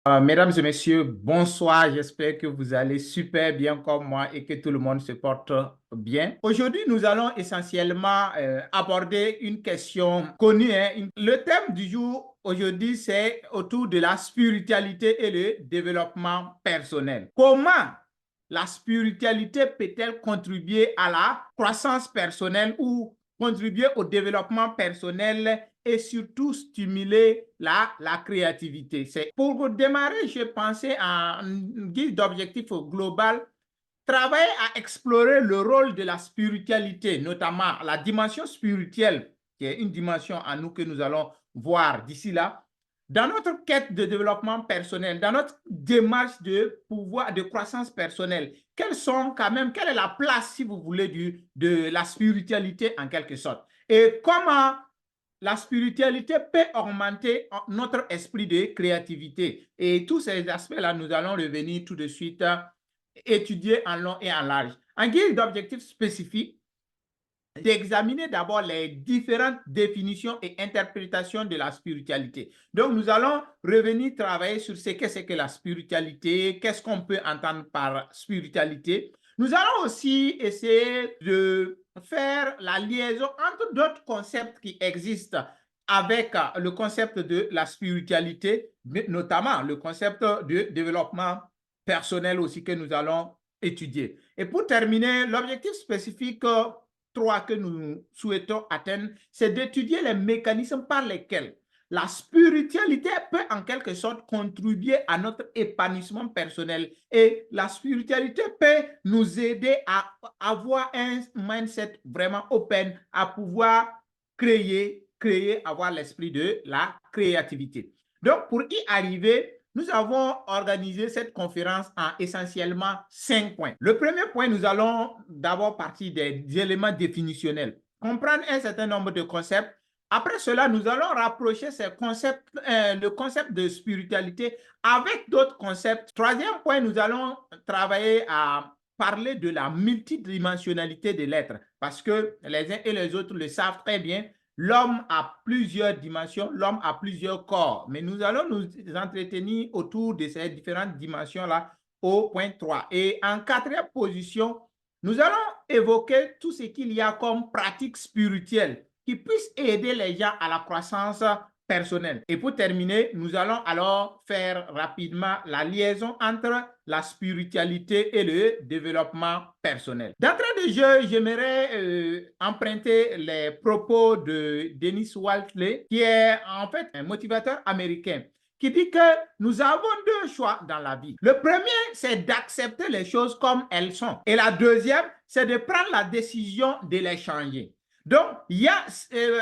Mesdames et messieurs, bonsoir. J'espère que vous allez super bien comme moi et que tout le monde se porte bien. Aujourd'hui, nous allons essentiellement aborder une question connue, hein. Le thème du jour aujourd'hui, c'est autour de la spiritualité et le développement personnel. Comment la spiritualité peut-elle contribuer à la croissance personnelle ou contribuer au développement personnel et surtout stimuler la créativité? C'est pour démarrer, je pensais à un guide d'objectif global, travailler à explorer le rôle de la spiritualité, notamment la dimension spirituelle, qui est une dimension en nous que nous allons voir d'ici là, dans notre quête de développement personnel, dans notre démarche de pouvoir, de croissance personnelle. Quelle est la place, si vous voulez, de la spiritualité en quelque sorte? Et comment la spiritualité peut augmenter notre esprit de créativité. Et tous ces aspects-là, nous allons revenir tout de suite étudier en long et en large. En guise d'objectifs spécifiques, d'examiner d'abord les différentes définitions et interprétations de la spiritualité. Donc, nous allons revenir travailler sur ce que c'est que la spiritualité, qu'est-ce qu'on peut entendre par spiritualité. Nous allons aussi essayer de faire la liaison entre d'autres concepts qui existent avec le concept de la spiritualité, notamment le concept de développement personnel aussi que nous allons étudier. Et pour terminer, l'objectif spécifique 3 que nous souhaitons atteindre, c'est d'étudier les mécanismes par lesquels la spiritualité peut en quelque sorte contribuer à notre épanouissement personnel et la spiritualité peut nous aider à avoir un mindset vraiment open, à pouvoir avoir l'esprit de la créativité. Donc, pour y arriver, nous avons organisé cette conférence en essentiellement 5 points. Le premier point, nous allons d'abord partir des éléments définitionnels, comprendre un certain nombre de concepts. Après cela, nous allons rapprocher ces concepts, le concept de spiritualité avec d'autres concepts. Troisième point, nous allons travailler à parler de la multidimensionnalité de l'être, parce que les uns et les autres le savent très bien. L'homme a plusieurs dimensions, l'homme a plusieurs corps, mais nous allons nous entretenir autour de ces différentes dimensions-là au point 3. Et en quatrième position, nous allons évoquer tout ce qu'il y a comme pratique spirituelle qui puisse aider les gens à la croissance personnelle. Et pour terminer, nous allons alors faire rapidement la liaison entre la spiritualité et le développement personnel. D'entrée de jeu, j'aimerais emprunter les propos de Dennis Waitley, qui est en fait un motivateur américain, qui dit que nous avons deux choix dans la vie. Le premier, c'est d'accepter les choses comme elles sont. Et la deuxième, c'est de prendre la décision de les changer. Donc, il y a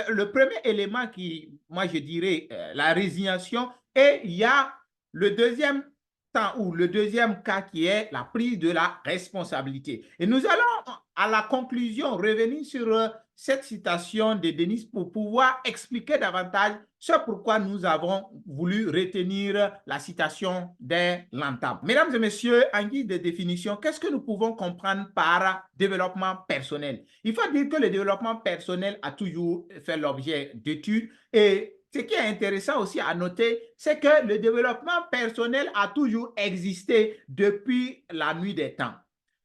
le premier élément qui, moi je dirais, la résignation, et il y a le deuxième temps ou le deuxième cas qui est la prise de la responsabilité. Et nous allons à la conclusion revenir sur cette citation de Denis pour pouvoir expliquer davantage ce pourquoi nous avons voulu retenir la citation dès l'entame. Mesdames et messieurs, en guise de définition, qu'est-ce que nous pouvons comprendre par développement personnel? Il faut dire que le développement personnel a toujours fait l'objet d'études et ce qui est intéressant aussi à noter, c'est que le développement personnel a toujours existé depuis la nuit des temps.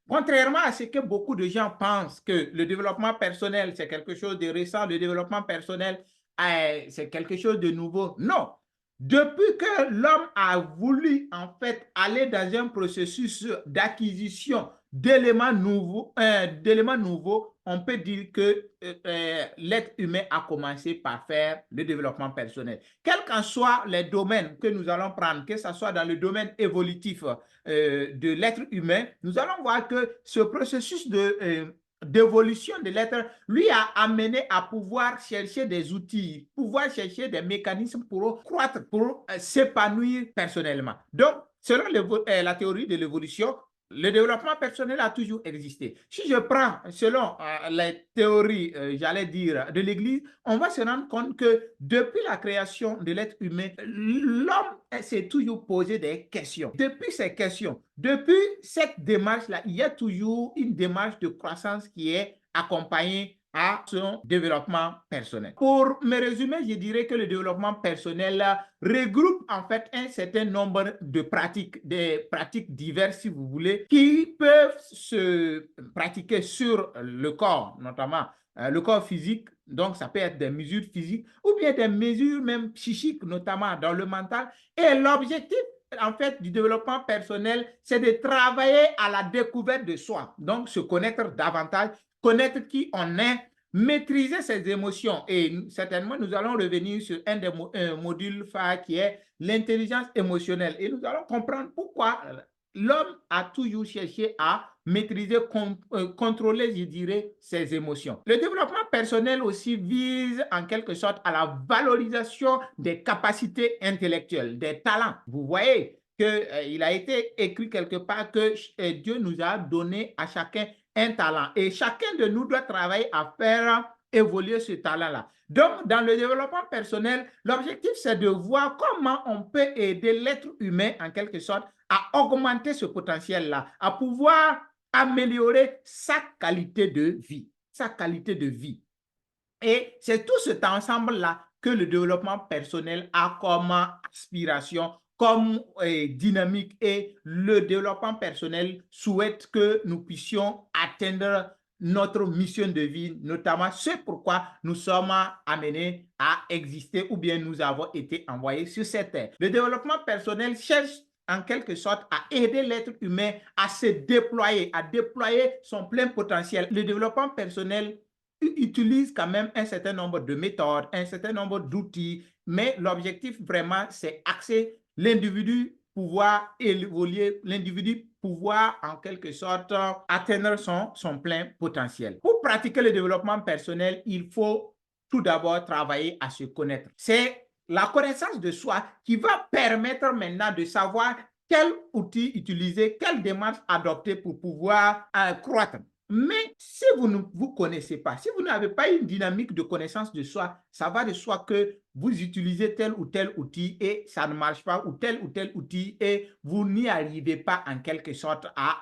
Contrairement à ce que beaucoup de gens pensent que le développement personnel, c'est quelque chose de récent, le développement personnel, c'est quelque chose de nouveau. Non. Depuis que l'homme a voulu, en fait, aller dans un processus d'acquisition d'éléments nouveaux, on peut dire que l'être humain a commencé par faire le développement personnel. Quels qu'en soient les domaines que nous allons prendre, que ce soit dans le domaine évolutif de l'être humain, nous allons voir que ce processus d'évolution de l'être lui a amené à pouvoir chercher des outils, pouvoir chercher des mécanismes pour croître, pour s'épanouir personnellement. Donc, selon la théorie de l'évolution, le développement personnel a toujours existé. Si je prends, selon les théories, j'allais dire, de l'Église, on va se rendre compte que depuis la création de l'être humain, l'homme s'est toujours posé des questions. Depuis ces questions, depuis cette démarche-là, il y a toujours une démarche de croissance qui est accompagnée à son développement personnel. Pour me résumer, je dirais que le développement personnel regroupe en fait un certain nombre de pratiques, des pratiques diverses si vous voulez, qui peuvent se pratiquer sur le corps, notamment le corps physique, donc ça peut être des mesures physiques ou bien des mesures même psychiques, notamment dans le mental. Et l'objectif en fait du développement personnel, c'est de travailler à la découverte de soi, donc se connaître davantage, connaître qui on est, maîtriser ses émotions. Et certainement, nous allons revenir sur un des modules phares qui est l'intelligence émotionnelle. Et nous allons comprendre pourquoi l'homme a toujours cherché à maîtriser, contrôler, je dirais, ses émotions. Le développement personnel aussi vise en quelque sorte à la valorisation des capacités intellectuelles, des talents. Vous voyez qu'il a été écrit quelque part que Dieu nous a donné à chacun un talent et chacun de nous doit travailler à faire évoluer ce talent-là. Donc, dans le développement personnel, l'objectif, c'est de voir comment on peut aider l'être humain, en quelque sorte, à augmenter ce potentiel-là, à pouvoir améliorer sa qualité de vie, sa qualité de vie. Et c'est tout cet ensemble-là que le développement personnel a comme aspiration, comme dynamique, et le développement personnel souhaite que nous puissions atteindre notre mission de vie, notamment ce pourquoi nous sommes amenés à exister ou bien nous avons été envoyés sur cette terre. Le développement personnel cherche en quelque sorte à aider l'être humain à se déployer, à déployer son plein potentiel. Le développement personnel utilise quand même un certain nombre de méthodes, un certain nombre d'outils, mais l'objectif vraiment, c'est axer l'individu pouvoir évoluer, l'individu pouvoir en quelque sorte atteindre son plein potentiel. Pour pratiquer le développement personnel, il faut tout d'abord travailler à se connaître. C'est la connaissance de soi qui va permettre maintenant de savoir quel outil utiliser, quelle démarche adopter pour pouvoir croître. Mais si vous ne vous connaissez pas, si vous n'avez pas une dynamique de connaissance de soi, ça va de soi que vous utilisez tel ou tel outil et ça ne marche pas, ou tel outil, et vous n'y arrivez pas en quelque sorte à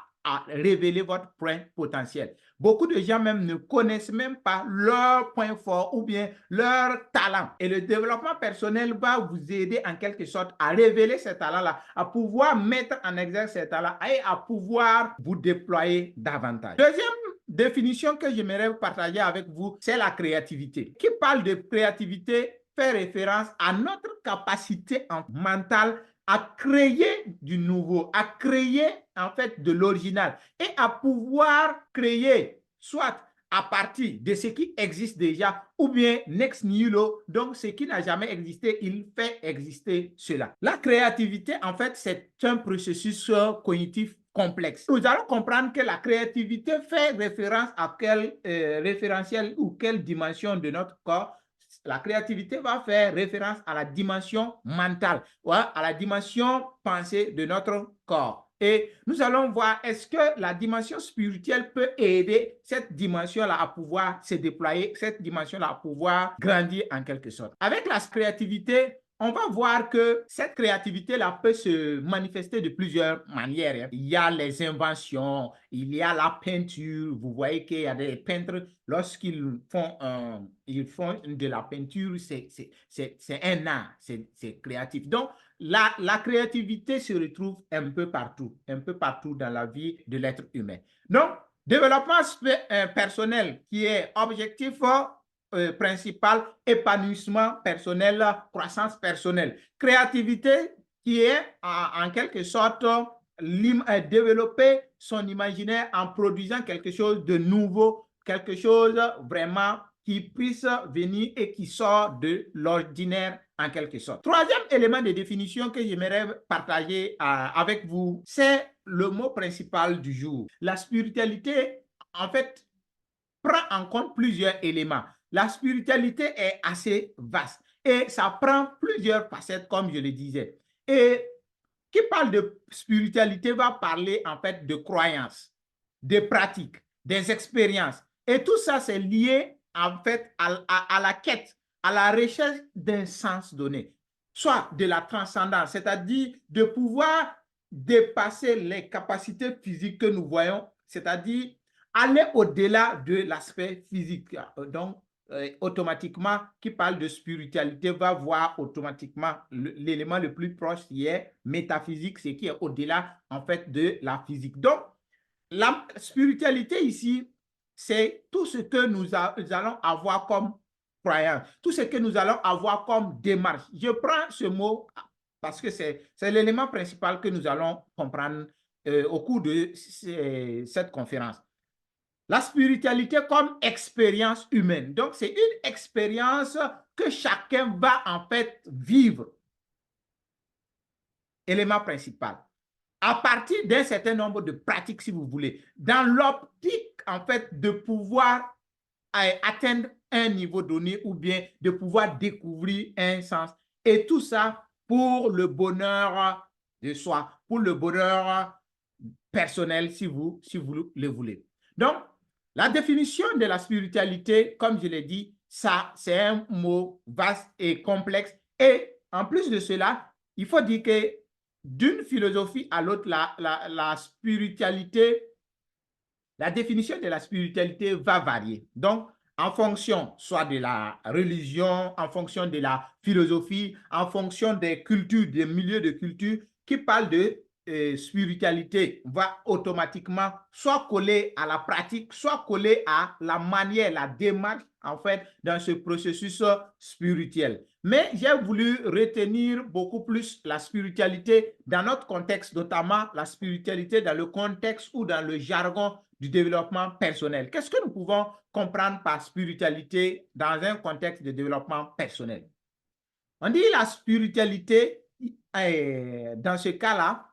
révéler votre point potentiel. Beaucoup de gens même ne connaissent même pas leur point fort ou bien leur talent. Et le développement personnel va vous aider en quelque sorte à révéler ces talents-là, à pouvoir mettre en exergue ces talents et à pouvoir vous déployer davantage. Deuxième définition que j'aimerais partager avec vous, c'est la créativité. Qui parle de créativité fait référence à notre capacité mentale à créer du nouveau, à créer en fait de l'original et à pouvoir créer soit à partir de ce qui existe déjà ou bien ex nihilo, donc ce qui n'a jamais existé, il fait exister cela. La créativité, en fait, c'est un processus cognitif complexe. Nous allons comprendre que la créativité fait référence à quel référentiel ou quelle dimension de notre corps. La créativité va faire référence à la dimension mentale, ou à la dimension pensée de notre corps. Et nous allons voir, est-ce que la dimension spirituelle peut aider cette dimension-là à pouvoir se déployer, cette dimension-là à pouvoir grandir en quelque sorte. Avec la créativité, on va voir que cette créativité-là peut se manifester de plusieurs manières. Il y a les inventions, il y a la peinture. Vous voyez qu'il y a des peintres, lorsqu'ils font, de la peinture, c'est un art, c'est créatif. Donc, la créativité se retrouve un peu partout dans la vie de l'être humain. Donc, développement personnel qui est objectif principal, épanouissement personnel, croissance personnelle. Créativité qui est en quelque sorte développer son imaginaire en produisant quelque chose de nouveau, quelque chose vraiment qui puisse venir et qui sort de l'ordinaire en quelque sorte. Troisième élément de définition que j'aimerais partager avec vous, c'est le mot principal du jour. La spiritualité, en fait, prend en compte plusieurs éléments. La spiritualité est assez vaste et ça prend plusieurs facettes, comme je le disais. Et qui parle de spiritualité va parler en fait de croyances, de pratiques, des expériences. Et tout ça, c'est lié en fait à la quête, à la recherche d'un sens donné, soit de la transcendance, c'est-à-dire de pouvoir dépasser les capacités physiques que nous voyons, c'est-à-dire aller au-delà de l'aspect physique. Donc, automatiquement, qui parle de spiritualité va voir automatiquement l'élément le plus proche qui est métaphysique, ce qui est au-delà en fait de la physique. Donc, la spiritualité ici, c'est tout ce que nous allons avoir comme croyance, tout ce que nous allons avoir comme démarche. Je prends ce mot parce que c'est l'élément principal que nous allons comprendre au cours de cette conférence. La spiritualité comme expérience humaine. Donc, c'est une expérience que chacun va en fait vivre. Élément principal. À partir d'un certain nombre de pratiques, si vous voulez, dans l'optique en fait de pouvoir atteindre un niveau donné ou bien de pouvoir découvrir un sens. Et tout ça pour le bonheur de soi, pour le bonheur personnel, si vous le voulez. Donc, la définition de la spiritualité, comme je l'ai dit, ça, c'est un mot vaste et complexe. Et en plus de cela, il faut dire que d'une philosophie à l'autre, la spiritualité, la définition de la spiritualité va varier. Donc, en fonction soit de la religion, en fonction de la philosophie, en fonction des cultures, des milieux de culture qui parlent de spiritualité va automatiquement soit coller à la pratique, soit coller à la manière, la démarche en fait dans ce processus spirituel. Mais j'ai voulu retenir beaucoup plus la spiritualité dans notre contexte, notamment la spiritualité dans le contexte ou dans le jargon du développement personnel. Qu'est-ce que nous pouvons comprendre par spiritualité dans un contexte de développement personnel? On dit la spiritualité, dans ce cas-là,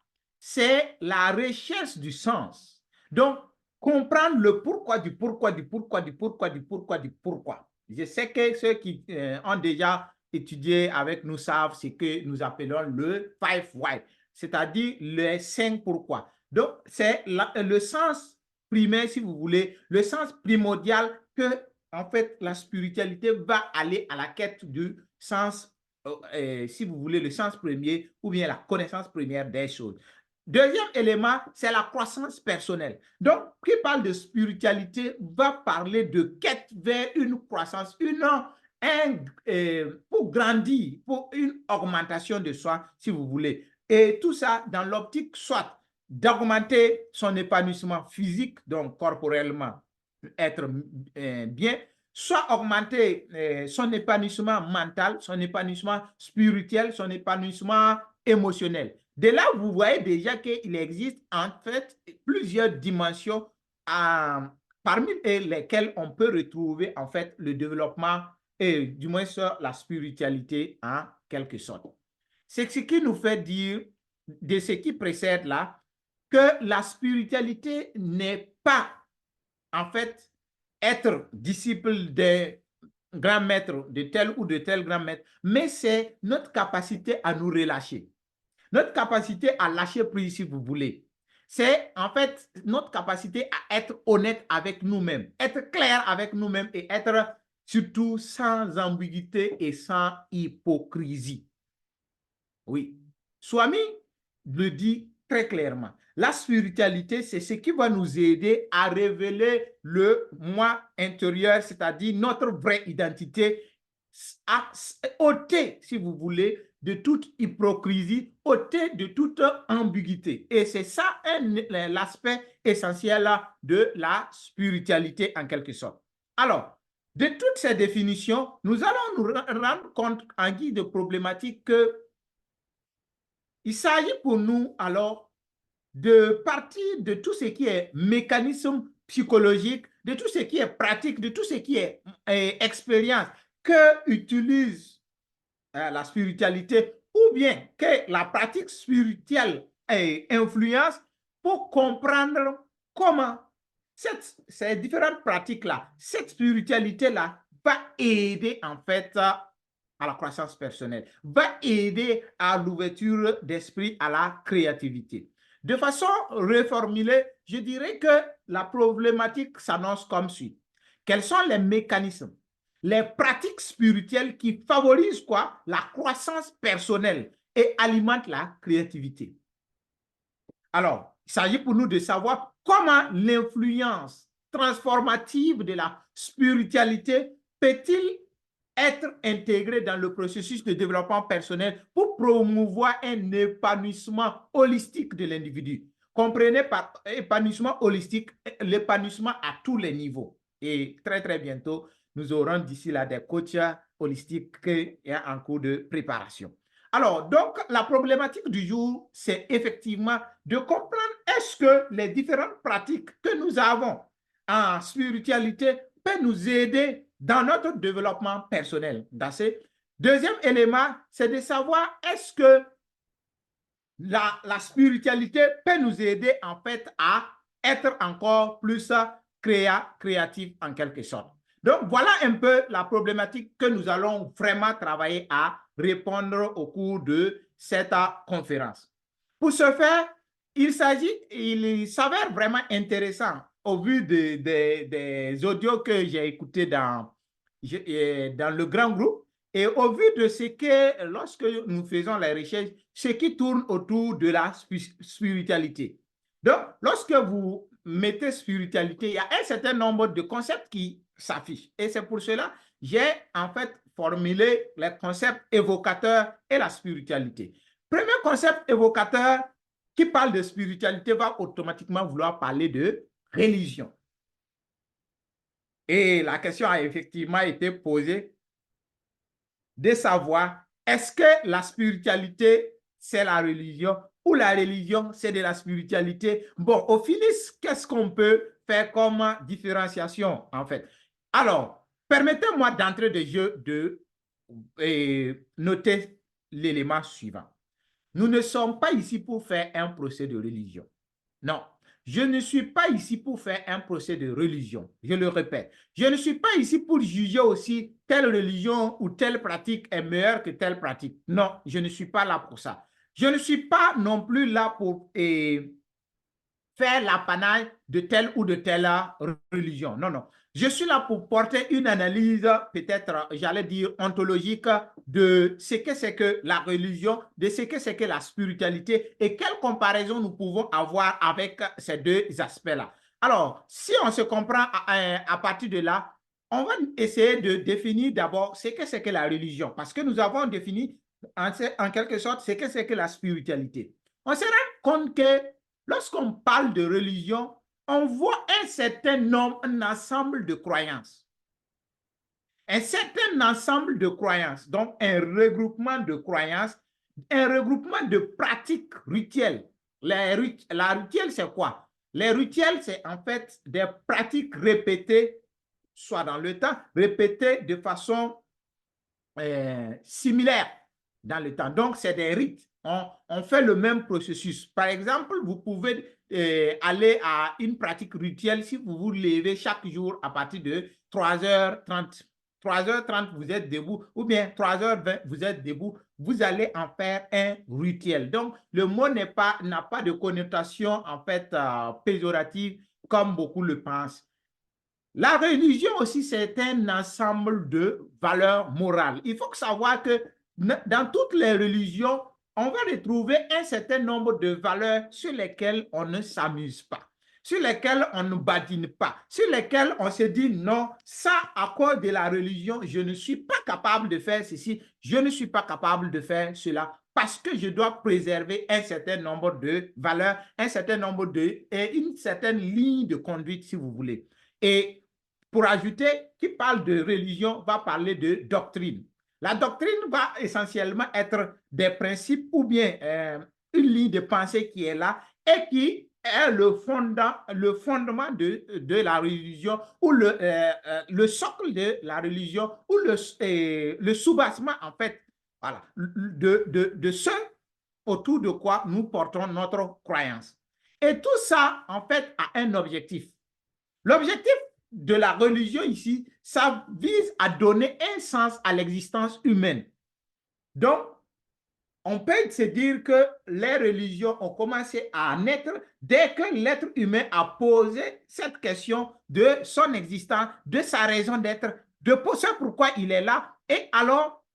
c'est la recherche du sens. Donc, comprendre le pourquoi du pourquoi du pourquoi du pourquoi du pourquoi du pourquoi. Je sais que ceux qui ont déjà étudié avec nous savent ce que nous appelons le 5 why, c'est-à-dire les 5 pourquoi. Donc, c'est le sens primaire, si vous voulez, le sens primordial que, en fait, la spiritualité va aller à la quête du sens si vous voulez, le sens premier ou bien la connaissance première des choses. Deuxième élément, c'est la croissance personnelle. Donc, qui parle de spiritualité va parler de quête vers une croissance, pour grandir, pour une augmentation de soi, si vous voulez. Et tout ça dans l'optique soit d'augmenter son épanouissement physique, donc corporellement, être bien, soit augmenter son épanouissement mental, son épanouissement spirituel, son épanouissement émotionnel. De là, vous voyez déjà qu'il existe en fait plusieurs dimensions parmi lesquelles on peut retrouver en fait le développement et du moins la spiritualité en quelque sorte. C'est ce qui nous fait dire de ce qui précède là que la spiritualité n'est pas en fait être disciple des grands maîtres, de tel ou de tel grand maître, mais c'est notre capacité à nous relâcher, notre capacité à lâcher prise, si vous voulez. C'est en fait notre capacité à être honnête avec nous-mêmes, être clair avec nous-mêmes et être surtout sans ambiguïté et sans hypocrisie. Oui, Swami le dit très clairement. La spiritualité, c'est ce qui va nous aider à révéler le moi intérieur, c'est-à-dire notre vraie identité, à ôter, si vous voulez, de toute hypocrisie, ôter de toute ambiguïté. Et c'est ça l'aspect essentiel de la spiritualité en quelque sorte. Alors, de toutes ces définitions, nous allons nous rendre compte en guise de problématique que il s'agit pour nous alors de partir de tout ce qui est mécanisme psychologique, de tout ce qui est pratique, de tout ce qui est expérience que utilise la spiritualité ou bien que la pratique spirituelle influence pour comprendre comment ces différentes pratiques-là, cette spiritualité-là va aider en fait à la croissance personnelle, va aider à l'ouverture d'esprit, à la créativité. De façon reformulée, je dirais que la problématique s'annonce comme suit. Quels sont les mécanismes, les pratiques spirituelles qui favorisent quoi? La croissance personnelle et alimentent la créativité? Alors, il s'agit pour nous de savoir comment l'influence transformative de la spiritualité peut-il être intégré dans le processus de développement personnel pour promouvoir un épanouissement holistique de l'individu? Comprenez par épanouissement holistique l'épanouissement à tous les niveaux. Et très bientôt, nous aurons d'ici là des coachs holistiques en cours de préparation. Alors, donc, la problématique du jour, c'est effectivement de comprendre est-ce que les différentes pratiques que nous avons en spiritualité peuvent nous aider dans notre développement personnel. Deuxième élément, c'est de savoir est-ce que la spiritualité peut nous aider en fait à être encore plus créatif en quelque sorte. Donc, voilà un peu la problématique que nous allons vraiment travailler à répondre au cours de cette conférence. Pour ce faire, il s'avère vraiment intéressant au vu des audios que j'ai écoutés dans le grand groupe et au vu de ce que, lorsque nous faisons les recherches, ce qui tourne autour de la spiritualité. Donc, lorsque vous mettez spiritualité, il y a un certain nombre de concepts qui s'affichent. Et c'est pour cela que j'ai en fait formulé les concepts évocateurs et la spiritualité. Premier concept évocateur qui parle de spiritualité va automatiquement vouloir parler de religion. Et la question a effectivement été posée de savoir est-ce que la spiritualité, c'est la religion ou la religion, c'est de la spiritualité? Bon, au finis, qu'est-ce qu'on peut faire comme différenciation en fait? Alors, permettez-moi d'entrer de jeu de noter l'élément suivant. Nous ne sommes pas ici pour faire un procès de religion. Non, je ne suis pas ici pour faire un procès de religion. Je le répète, je ne suis pas ici pour juger aussi telle religion ou telle pratique est meilleure que telle pratique. Non, je ne suis pas là pour ça. Je ne suis pas non plus là pour faire l'apanage de telle ou de telle religion. Non, non. Je suis là pour porter une analyse, peut-être, j'allais dire, ontologique de ce que c'est que la religion, de ce que c'est que la spiritualité et quelle comparaison nous pouvons avoir avec ces deux aspects-là. Alors, si on se comprend à partir de là, on va essayer de définir d'abord ce que c'est que la religion, parce que nous avons défini en quelque sorte ce que c'est que la spiritualité. On se rend compte que lorsqu'on parle de religion, on voit un certain nombre, un ensemble de croyances. Un certain ensemble de croyances, donc un regroupement de croyances, un regroupement de pratiques rituelles. La rituelle, c'est quoi? Les rituels, c'est en fait des pratiques répétées, soit dans le temps, répétées de façon similaire dans le temps. Donc, c'est des rites. On fait le même processus. Par exemple, vous pouvez aller à une pratique rituelle si vous vous levez chaque jour à partir de 3h30. 3h30, vous êtes debout, ou bien 3h20, vous êtes debout, vous allez en faire un rituel. Donc, le mot n'a pas de connotation en fait péjorative comme beaucoup le pensent. La religion aussi, c'est un ensemble de valeurs morales. Il faut savoir que dans toutes les religions, on va retrouver un certain nombre de valeurs sur lesquelles on ne s'amuse pas, sur lesquelles on ne badine pas, sur lesquelles on se dit non, ça, à cause de la religion, je ne suis pas capable de faire ceci, je ne suis pas capable de faire cela, parce que je dois préserver un certain nombre de valeurs, un certain nombre et une certaine ligne de conduite, si vous voulez. Et pour ajouter, qui parle de religion va parler de doctrine. La doctrine va essentiellement être des principes ou bien une ligne de pensée qui est là et qui est le fondement de la religion ou le socle de la religion ou le soubassement en fait voilà, de ce autour de quoi nous portons notre croyance. Et tout ça en fait a un objectif. L'objectif de la religion ici, ça vise à donner un sens à l'existence humaine. Donc, on peut se dire que les religions ont commencé à naître dès que l'être humain a posé cette question de son existence, de sa raison d'être, de ce pourquoi il est là, et alors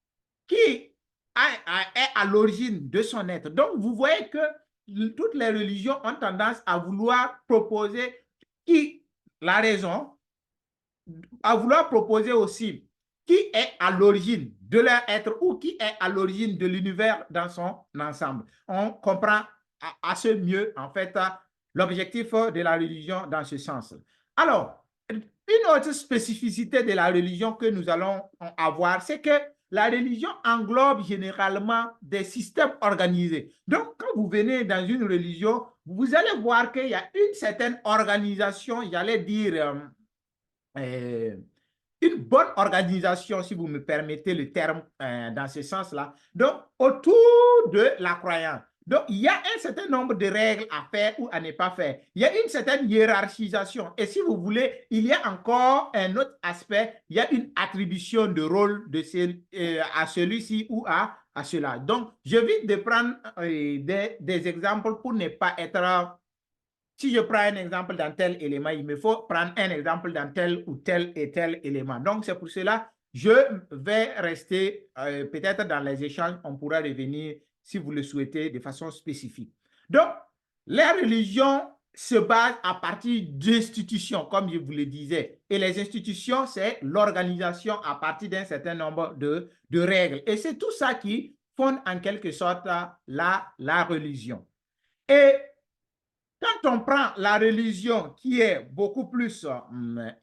qui est à l'origine de son être. Donc, vous voyez que toutes les religions ont tendance à vouloir proposer qui la raison, à vouloir proposer aussi qui est à l'origine de leur être ou qui est à l'origine de l'univers dans son ensemble. On comprend assez mieux, en fait, l'objectif de la religion dans ce sens. Alors, une autre spécificité de la religion que nous allons avoir, c'est que la religion englobe généralement des systèmes organisés. Donc, quand vous venez dans une religion, vous allez voir qu'il y a une certaine organisation, j'allais dire, une bonne organisation, si vous me permettez le terme dans ce sens-là, donc autour de la croyance. Donc, il y a un certain nombre de règles à faire ou à ne pas faire. Il y a une certaine hiérarchisation. Et si vous voulez, il y a encore un autre aspect, il y a une attribution de rôle de à celui-ci ou à cela. Donc, j'évite de prendre des exemples pour ne pas être... Si je prends un exemple dans tel élément, il me faut prendre un exemple dans tel ou tel et tel élément. Donc, c'est pour cela je vais rester peut-être dans les échanges, on pourra revenir, si vous le souhaitez, de façon spécifique. Donc, la religion se base à partir d'institutions, comme je vous le disais. Et les institutions, c'est l'organisation à partir d'un certain nombre de règles. Et c'est tout ça qui fonde en quelque sorte la religion. Et quand on prend la religion qui est beaucoup plus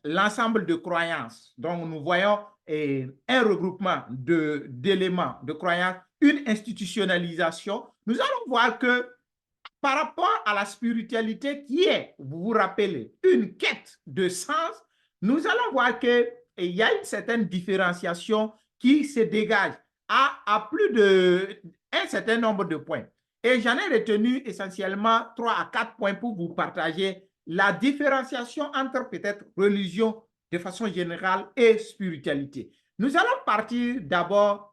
l'ensemble de croyances, donc nous voyons un regroupement d'éléments de croyances, une institutionnalisation, nous allons voir que par rapport à la spiritualité qui est, vous vous rappelez, une quête de sens, nous allons voir qu'il y a une certaine différenciation qui se dégage à plus d'un certain nombre de points. Et j'en ai retenu essentiellement 3 à 4 points pour vous partager la différenciation entre peut-être religion de façon générale et spiritualité. Nous allons partir d'abord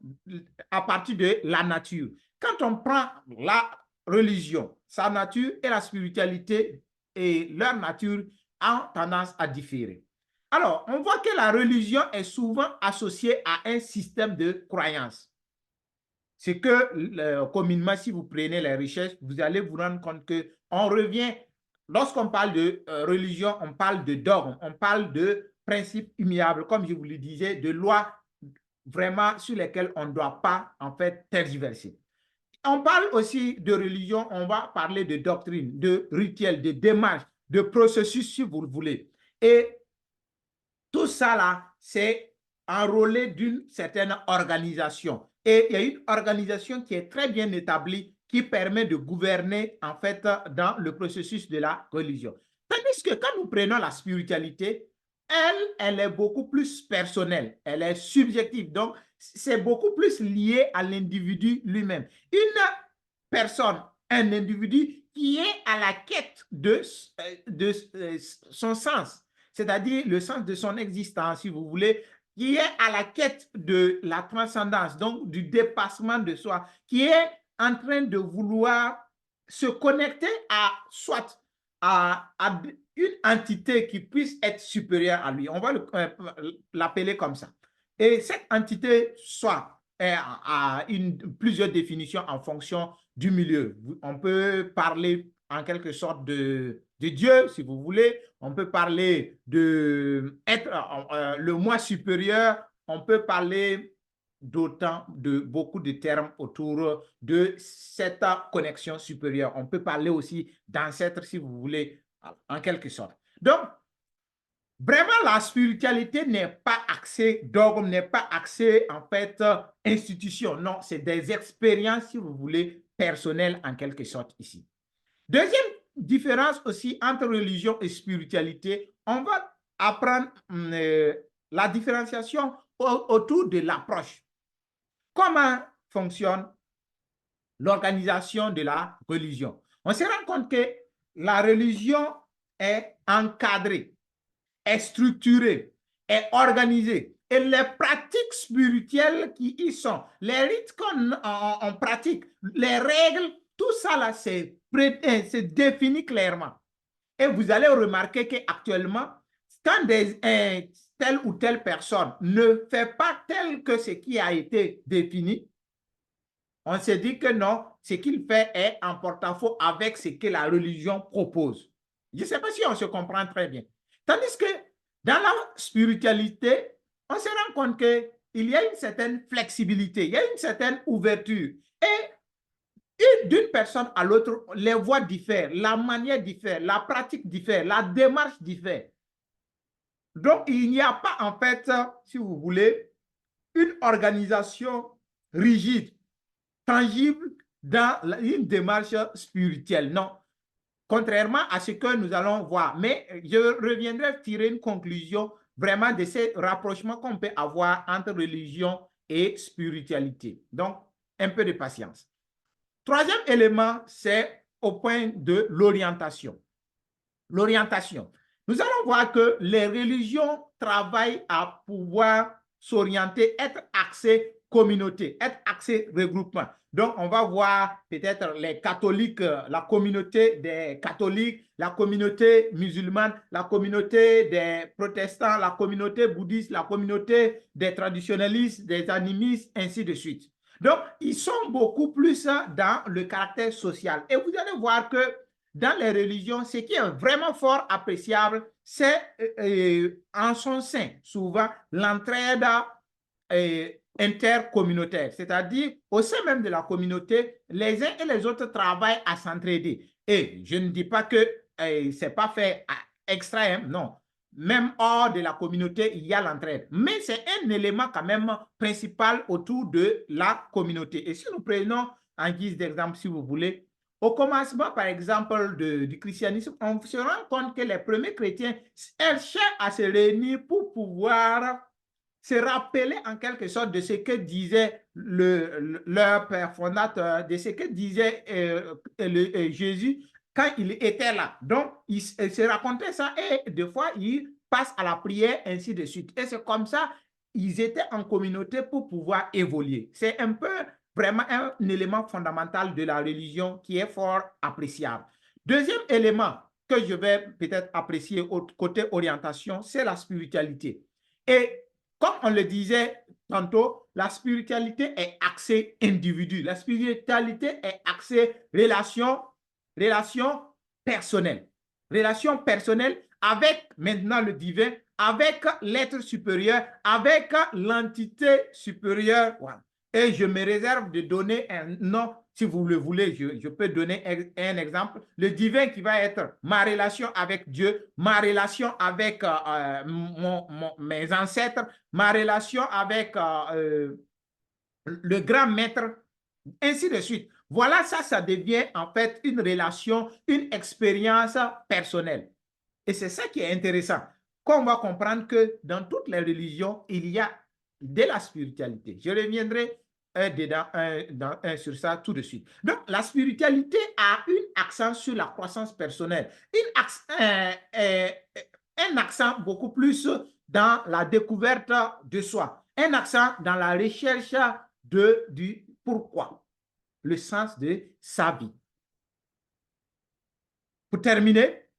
à partir de la nature. Quand on prend la religion, sa nature et la spiritualité et leur nature ont tendance à différer. Alors, on voit que la religion est souvent associée à un système de croyances. C'est que, communément, si vous prenez les recherches, vous allez vous rendre compte qu'on revient, lorsqu'on parle de religion, on parle de dogme, on parle de principes immuables, comme je vous le disais, de lois vraiment sur lesquelles on ne doit pas, en fait, tergiverser. On parle aussi de religion, on va parler de doctrine, de rituel, de démarche, de processus, si vous le voulez. Et tout ça, là, c'est enrôlé d'une certaine organisation. Et il y a une organisation qui est très bien établie, qui permet de gouverner, en fait, dans le processus de la religion. Tandis que quand nous prenons la spiritualité, elle est beaucoup plus personnelle, elle est subjective. Donc, c'est beaucoup plus lié à l'individu lui-même. Une personne, un individu qui est à la quête de son sens, c'est-à-dire le sens de son existence, si vous voulez, qui est à la quête de la transcendance, donc du dépassement de soi, qui est en train de vouloir se connecter à soit à une entité qui puisse être supérieure à lui. On va l'appeler comme ça. Et cette entité soit a plusieurs définitions en fonction du milieu. On peut parler en quelque sorte de Dieu, si vous voulez. On peut parler de être le moi supérieur. On peut parler de beaucoup de termes autour de cette connexion supérieure. On peut parler aussi d'ancêtre, si vous voulez, en quelque sorte. Donc, vraiment, la spiritualité n'est pas axée dogme, n'est pas axée en fait institution. Non, c'est des expériences, si vous voulez, personnelles en quelque sorte ici. Deuxième différence aussi entre religion et spiritualité, on va apprendre la différenciation autour de l'approche. Comment fonctionne l'organisation de la religion? On se rend compte que la religion est encadrée, est structurée, est organisée. Et les pratiques spirituelles qui y sont, les rites qu'on pratique, les règles, tout ça là, c'est défini clairement. Et vous allez remarquer qu'actuellement, quand telle ou telle personne ne fait pas tel que ce qui a été défini, on se dit que non, ce qu'il fait est en porte-à-faux avec ce que la religion propose. Je ne sais pas si on se comprend très bien. Tandis que dans la spiritualité, on se rend compte qu'il y a une certaine flexibilité, il y a une certaine ouverture. Et d'une personne à l'autre, les voies diffèrent, la manière diffère, la pratique diffère, la démarche diffère. Donc, il n'y a pas, en fait, si vous voulez, une organisation rigide, tangible dans une démarche spirituelle. Non, contrairement à ce que nous allons voir. Mais je reviendrai tirer une conclusion vraiment de ces rapprochements qu'on peut avoir entre religion et spiritualité. Donc, un peu de patience. Troisième élément, c'est au point de l'orientation. L'orientation. Nous allons voir que les religions travaillent à pouvoir s'orienter, être axées communauté, être axées regroupement. Donc, on va voir peut-être les catholiques, la communauté des catholiques, la communauté musulmane, la communauté des protestants, la communauté bouddhiste, la communauté des traditionnalistes, des animistes, ainsi de suite. Donc, ils sont beaucoup plus dans le caractère social. Et vous allez voir que dans les religions, ce qui est vraiment fort appréciable, c'est en son sein, souvent, l'entraide intercommunautaire, c'est-à-dire au sein même de la communauté, les uns et les autres travaillent à s'entraider. Et je ne dis pas que ce n'est pas fait extrême, non. Même hors de la communauté, il y a l'entraide. Mais c'est un élément quand même principal autour de la communauté. Et si nous prenons en guise d'exemple, si vous voulez, au commencement, par exemple, du christianisme, on se rend compte que les premiers chrétiens cherchaient à se réunir pour pouvoir se rappeler en quelque sorte de ce que disait leur père fondateur, de ce que disait Jésus quand il était là. Donc, il se racontait ça et des fois, il passe à la prière, ainsi de suite. Et c'est comme ça, ils étaient en communauté pour pouvoir évoluer. C'est un peu vraiment un élément fondamental de la religion qui est fort appréciable. Deuxième élément que je vais peut-être apprécier au côté orientation, c'est la spiritualité. Et comme on le disait tantôt, la spiritualité est axée individu. La spiritualité est axée relation personnelle. Relation personnelle avec maintenant le divin, avec l'être supérieur, avec l'entité supérieure. Voilà. Et je me réserve de donner un nom, si vous le voulez, je peux donner un exemple. Le divin qui va être ma relation avec Dieu, ma relation avec mes ancêtres, ma relation avec le grand maître, ainsi de suite. Voilà, ça devient en fait une relation, une expérience personnelle. Et c'est ça qui est intéressant. Qu'on va comprendre que dans toutes les religions, il y a de la spiritualité. Je reviendrai sur ça tout de suite. Donc, la spiritualité a un accent sur la croissance personnelle, un accent beaucoup plus dans la découverte de soi, un accent dans la recherche du pourquoi, le sens de sa vie. Pour terminer,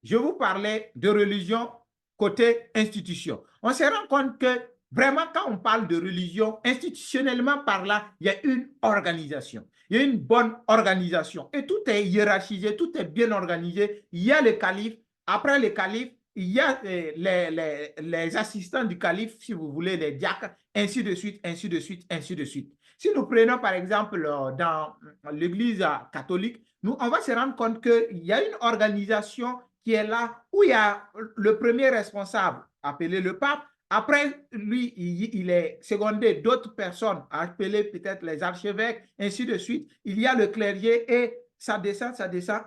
je vous parlais de religion côté institution. On se rend compte que vraiment, quand on parle de religion, institutionnellement parlant, il y a une organisation. Il y a une bonne organisation. Et tout est hiérarchisé, tout est bien organisé. Il y a le calife. Après le calife, il y a les assistants du calife, si vous voulez, les diacres, ainsi de suite, ainsi de suite, ainsi de suite. Si nous prenons par exemple dans l'église catholique, on va se rendre compte qu'il y a une organisation qui est là, où il y a le premier responsable, appelé le pape. Après, lui, il est secondé d'autres personnes, appelées peut-être les archevêques, ainsi de suite. Il y a le clergé et ça descend,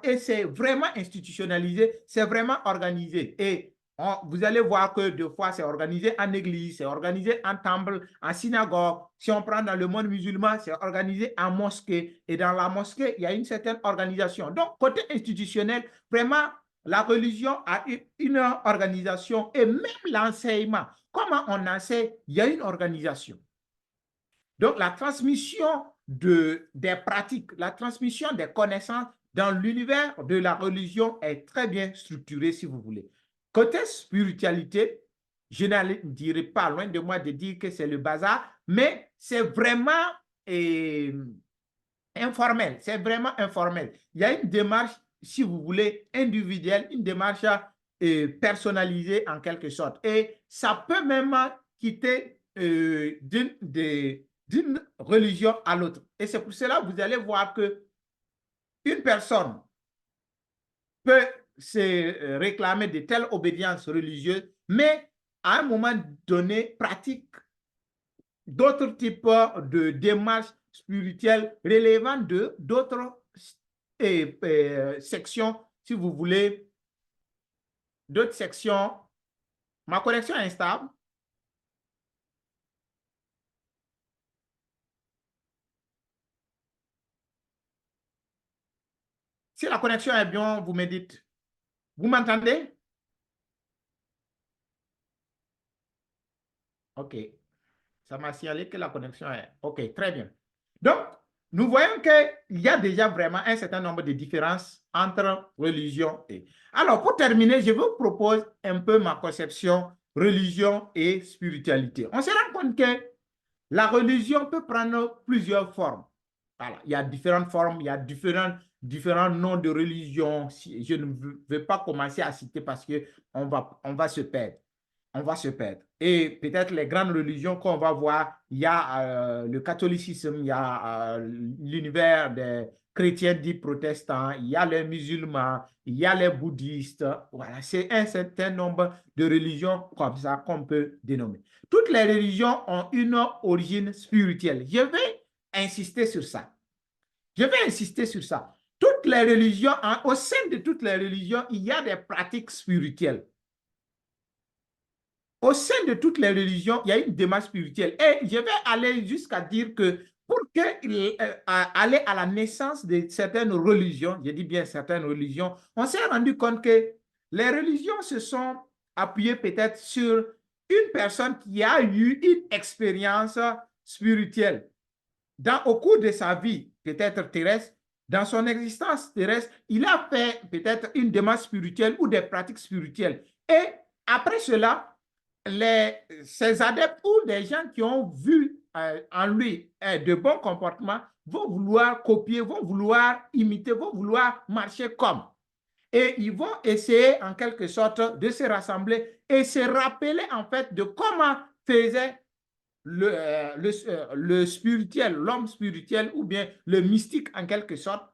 et c'est vraiment institutionnalisé, c'est vraiment organisé. Et vous allez voir que deux fois, c'est organisé en église, c'est organisé en temple, en synagogue. Si on prend dans le monde musulman, c'est organisé en mosquée. Et dans la mosquée, il y a une certaine organisation. Donc, côté institutionnel, vraiment, la religion a une organisation et même l'enseignement. Comment on enseigne? Il y a une organisation. Donc, la transmission des pratiques, la transmission des connaissances dans l'univers de la religion est très bien structurée, si vous voulez. Côté spiritualité, je ne dirais pas, loin de moi de dire que c'est le bazar, mais c'est vraiment informel. C'est vraiment informel. Il y a une démarche, si vous voulez, individuelle, une démarche personnalisé en quelque sorte. Et ça peut même quitter d'une religion à l'autre. Et c'est pour cela que vous allez voir que une personne peut se réclamer de telle obédience religieuse, mais à un moment donné, pratique d'autres types de démarches spirituelles relevant de d'autres sections, si vous voulez, d'autres sections. Ma connexion est instable. Si la connexion est bien, vous me dites. Vous m'entendez? OK. Ça m'a signalé que la connexion est... OK, très bien. Donc, nous voyons qu'il y a déjà vraiment un certain nombre de différences entre religion et... Alors, pour terminer, je vous propose un peu ma conception religion et spiritualité. On se rend compte que la religion peut prendre plusieurs formes. Voilà, il y a différentes formes, il y a différents noms de religion. Je ne vais pas commencer à citer parce qu'on on va se perdre. On va se perdre. Et peut-être les grandes religions qu'on va voir, il y a le catholicisme, il y a l'univers des chrétiens dits protestants, il y a les musulmans, il y a les bouddhistes. Voilà, c'est un certain nombre de religions comme ça qu'on peut dénommer. Toutes les religions ont une origine spirituelle. Je vais insister sur ça. Je vais insister sur ça. Toutes les religions, au sein de toutes les religions, il y a des pratiques spirituelles. Au sein de toutes les religions, il y a une démarche spirituelle. Et je vais aller jusqu'à dire que pour aller à la naissance de certaines religions, je dis bien certaines religions, on s'est rendu compte que les religions se sont appuyées peut-être sur une personne qui a eu une expérience spirituelle. Au cours de sa vie, peut-être terrestre, dans son existence terrestre, il a fait peut-être une démarche spirituelle ou des pratiques spirituelles. Et après cela, ces adeptes ou des gens qui ont vu en lui de bons comportements vont vouloir copier, vont vouloir imiter, vont vouloir marcher comme. Et ils vont essayer en quelque sorte de se rassembler et se rappeler en fait de comment faisait le spirituel, l'homme spirituel ou bien le mystique en quelque sorte.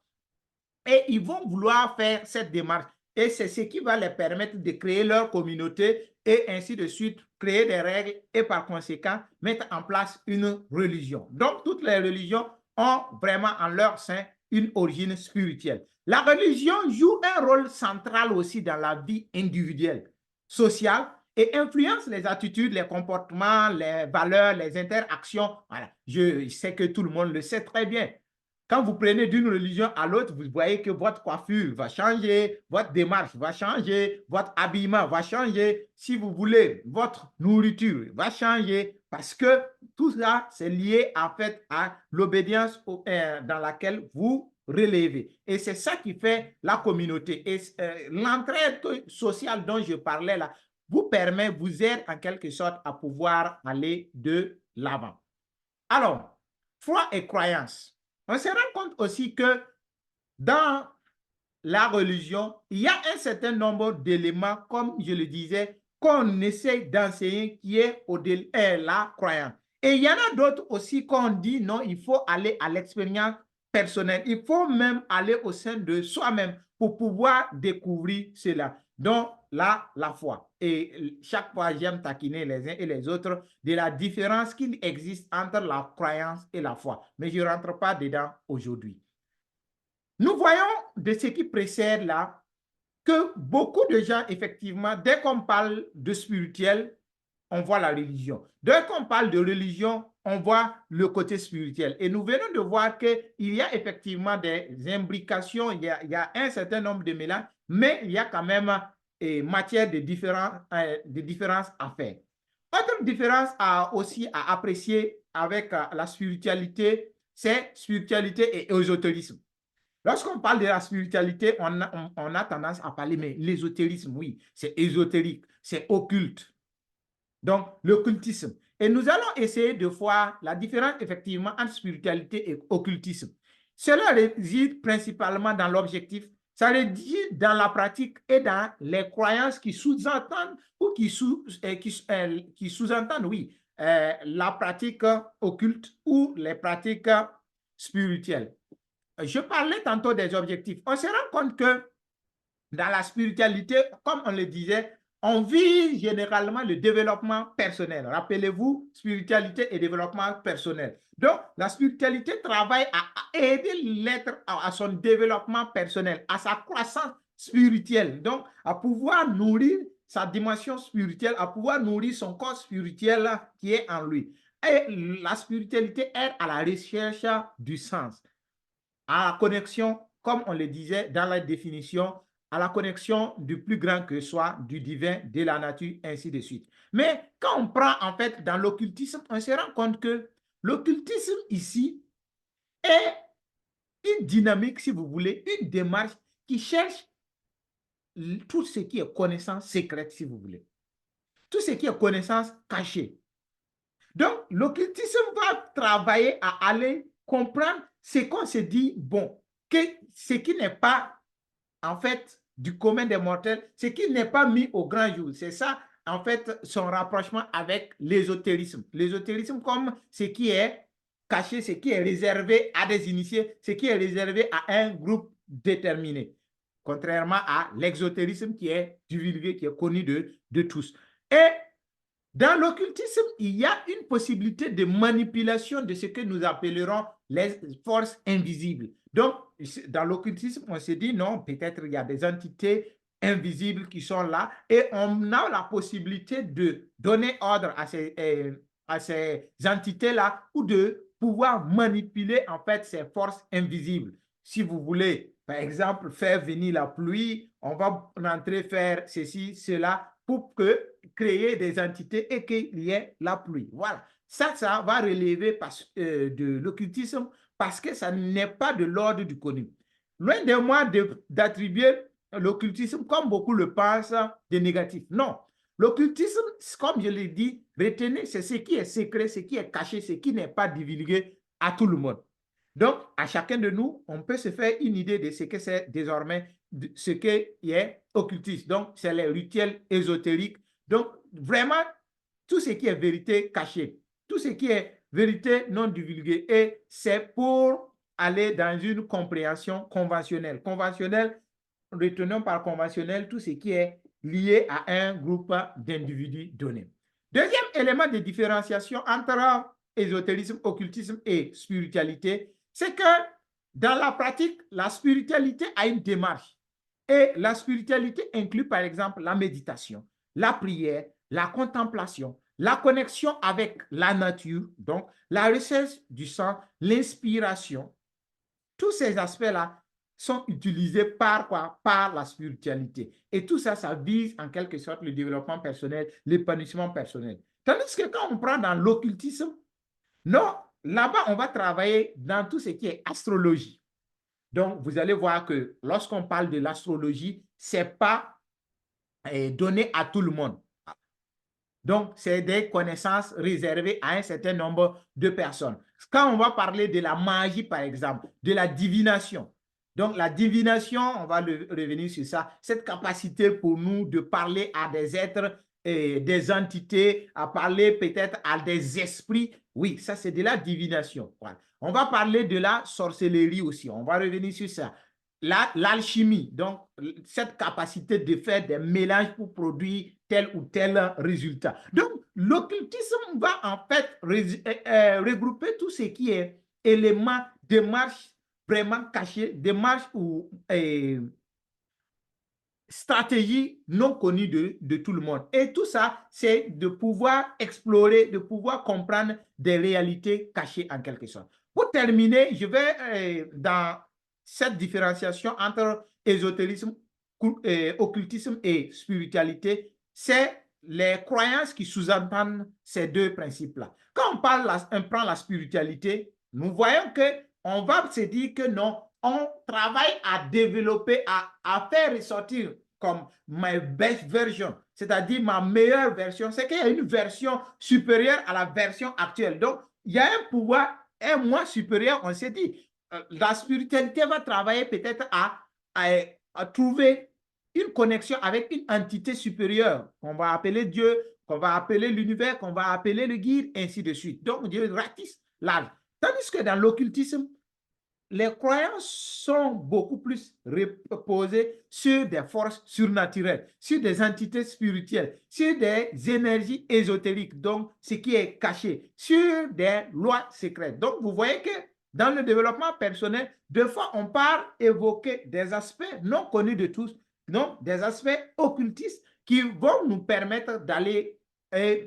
Et ils vont vouloir faire cette démarche. Et c'est ce qui va leur permettre de créer leur communauté et ainsi de suite, créer des règles et par conséquent, mettre en place une religion. Donc, toutes les religions ont vraiment en leur sein une origine spirituelle. La religion joue un rôle central aussi dans la vie individuelle, sociale, et influence les attitudes, les comportements, les valeurs, les interactions. Voilà. Je sais que tout le monde le sait très bien. Quand vous prenez d'une religion à l'autre, vous voyez que votre coiffure va changer, votre démarche va changer, votre habillement va changer. Si vous voulez, votre nourriture va changer parce que tout ça, c'est lié en fait à l'obédience dans laquelle vous relevez. Et c'est ça qui fait la communauté. Et l'entraide sociale dont je parlais là vous permet, vous aide en quelque sorte à pouvoir aller de l'avant. Alors, foi et croyance. On se rend compte aussi que dans la religion, il y a un certain nombre d'éléments, comme je le disais, qu'on essaie d'enseigner qui est au-delà de la croyance. Et il y en a d'autres aussi qu'on dit non, il faut aller à l'expérience personnelle. Il faut même aller au sein de soi-même pour pouvoir découvrir cela. Donc, là, la foi. Et chaque fois, j'aime taquiner les uns et les autres de la différence qu'il existe entre la croyance et la foi. Mais je ne rentre pas dedans aujourd'hui. Nous voyons de ce qui précède là que beaucoup de gens, effectivement, dès qu'on parle de spirituel, on voit la religion. Dès qu'on parle de religion, on voit le côté spirituel. Et nous venons de voir qu'il y a effectivement des imbrications, il y a un certain nombre de mélanges, mais il y a quand même matière de différence à faire. Autre différence aussi à apprécier avec la spiritualité, c'est spiritualité et ésotérisme. Lorsqu'on parle de la spiritualité, on a tendance à parler, mais l'ésotérisme, oui, c'est ésotérique, c'est occulte. Donc, l'occultisme. Et nous allons essayer de voir la différence effectivement entre spiritualité et occultisme. Cela réside principalement dans l'objectif, Ça veut dire dans la pratique et dans les croyances qui sous-entendent ou qui sous-entendent, oui, la pratique occulte ou les pratiques spirituelles. Je parlais tantôt des objectifs. On se rend compte que dans la spiritualité, comme on le disait, on vise généralement le développement personnel. Rappelez-vous, spiritualité et développement personnel. Donc, la spiritualité travaille à aider l'être à son développement personnel, à sa croissance spirituelle, donc à pouvoir nourrir sa dimension spirituelle, à pouvoir nourrir son corps spirituel qui est en lui. Et la spiritualité aide à la recherche du sens, à la connexion, comme on le disait dans la définition, à la connexion du plus grand que soi, du divin, de la nature, ainsi de suite. Mais quand on prend en fait dans l'occultisme, on se rend compte que l'occultisme ici est une dynamique, si vous voulez, une démarche qui cherche tout ce qui est connaissance secrète, si vous voulez. Tout ce qui est connaissance cachée. Donc, l'occultisme va travailler à aller comprendre ce qu'on se dit, bon, que ce qui n'est pas, en fait, du commun des mortels, ce qui n'est pas mis au grand jour. C'est ça, en fait, son rapprochement avec l'ésotérisme. L'ésotérisme comme ce qui est caché, ce qui est réservé à des initiés, ce qui est réservé à un groupe déterminé. Contrairement à l'exotérisme qui est divulgué, qui est connu de tous. Et dans l'occultisme, il y a une possibilité de manipulation de ce que nous appellerons les forces invisibles. Donc, dans l'occultisme, on se dit non, peut-être il y a des entités invisibles qui sont là et on a la possibilité de donner ordre à ces entités-là ou de pouvoir manipuler en fait ces forces invisibles. Si vous voulez, par exemple, faire venir la pluie, on va rentrer faire ceci, cela pour créer des entités et qu'il y ait la pluie. Voilà. Ça va relever de l'occultisme parce que ça n'est pas de l'ordre du connu. Loin de moi d'attribuer l'occultisme, comme beaucoup le pensent, de négatif. Non. L'occultisme, comme je l'ai dit, retenez, c'est ce qui est secret, ce qui est caché, ce qui n'est pas divulgué à tout le monde. Donc, à chacun de nous, on peut se faire une idée de ce que c'est désormais, ce qui est occultisme. Donc, c'est les rituels ésotériques. Donc, vraiment, tout ce qui est vérité cachée, tout ce qui est vérité non divulguée, et c'est pour aller dans une compréhension conventionnelle. Conventionnelle, retenons par conventionnel tout ce qui est lié à un groupe d'individus donnés. Deuxième élément de différenciation entre ésotérisme, occultisme et spiritualité, c'est que dans la pratique, la spiritualité a une démarche. Et la spiritualité inclut par exemple la méditation, la prière, la contemplation, la connexion avec la nature, donc la recherche du sens, l'inspiration. Tous ces aspects-là sont utilisés par quoi? Par la spiritualité. Et tout ça, ça vise en quelque sorte le développement personnel, l'épanouissement personnel. Tandis que quand on prend dans l'occultisme, non, là-bas, on va travailler dans tout ce qui est astrologie. Donc, vous allez voir que lorsqu'on parle de l'astrologie, ce n'est pas donné à tout le monde. Donc, c'est des connaissances réservées à un certain nombre de personnes. Quand on va parler de la magie, par exemple, de la divination, donc la divination, on va revenir sur ça, cette capacité pour nous de parler à des êtres, des entités, à parler peut-être à des esprits, oui, ça c'est de la divination. Voilà. On va parler de la sorcellerie aussi, on va revenir sur ça. L'alchimie, donc cette capacité de faire des mélanges pour produire tel ou tel résultat. Donc, l'occultisme va en fait regrouper tout ce qui est éléments, démarches vraiment cachées, démarches ou stratégies non connues de tout le monde. Et tout ça, c'est de pouvoir explorer, de pouvoir comprendre des réalités cachées en quelque sorte. Pour terminer, je vais dans cette différenciation entre ésotérisme, occultisme et spiritualité, c'est les croyances qui sous-entendent ces deux principes-là. Quand on prend la spiritualité, nous voyons qu'on va se dire que non, on travaille à développer, à faire ressortir comme my best version, c'est-à-dire ma meilleure version, c'est qu'il y a une version supérieure à la version actuelle. Donc, il y a un pouvoir, un moi supérieur, on s'est dit. La spiritualité va travailler peut-être à trouver une connexion avec une entité supérieure qu'on va appeler Dieu, qu'on va appeler l'univers, qu'on va appeler le guide, ainsi de suite. Donc, Dieu ratisse large. Tandis que dans l'occultisme, les croyances sont beaucoup plus reposées sur des forces surnaturelles, sur des entités spirituelles, sur des énergies ésotériques, donc ce qui est caché, sur des lois secrètes. Donc, vous voyez que dans le développement personnel, des fois, on part évoquer des aspects non connus de tous, donc des aspects occultistes qui vont nous permettre d'aller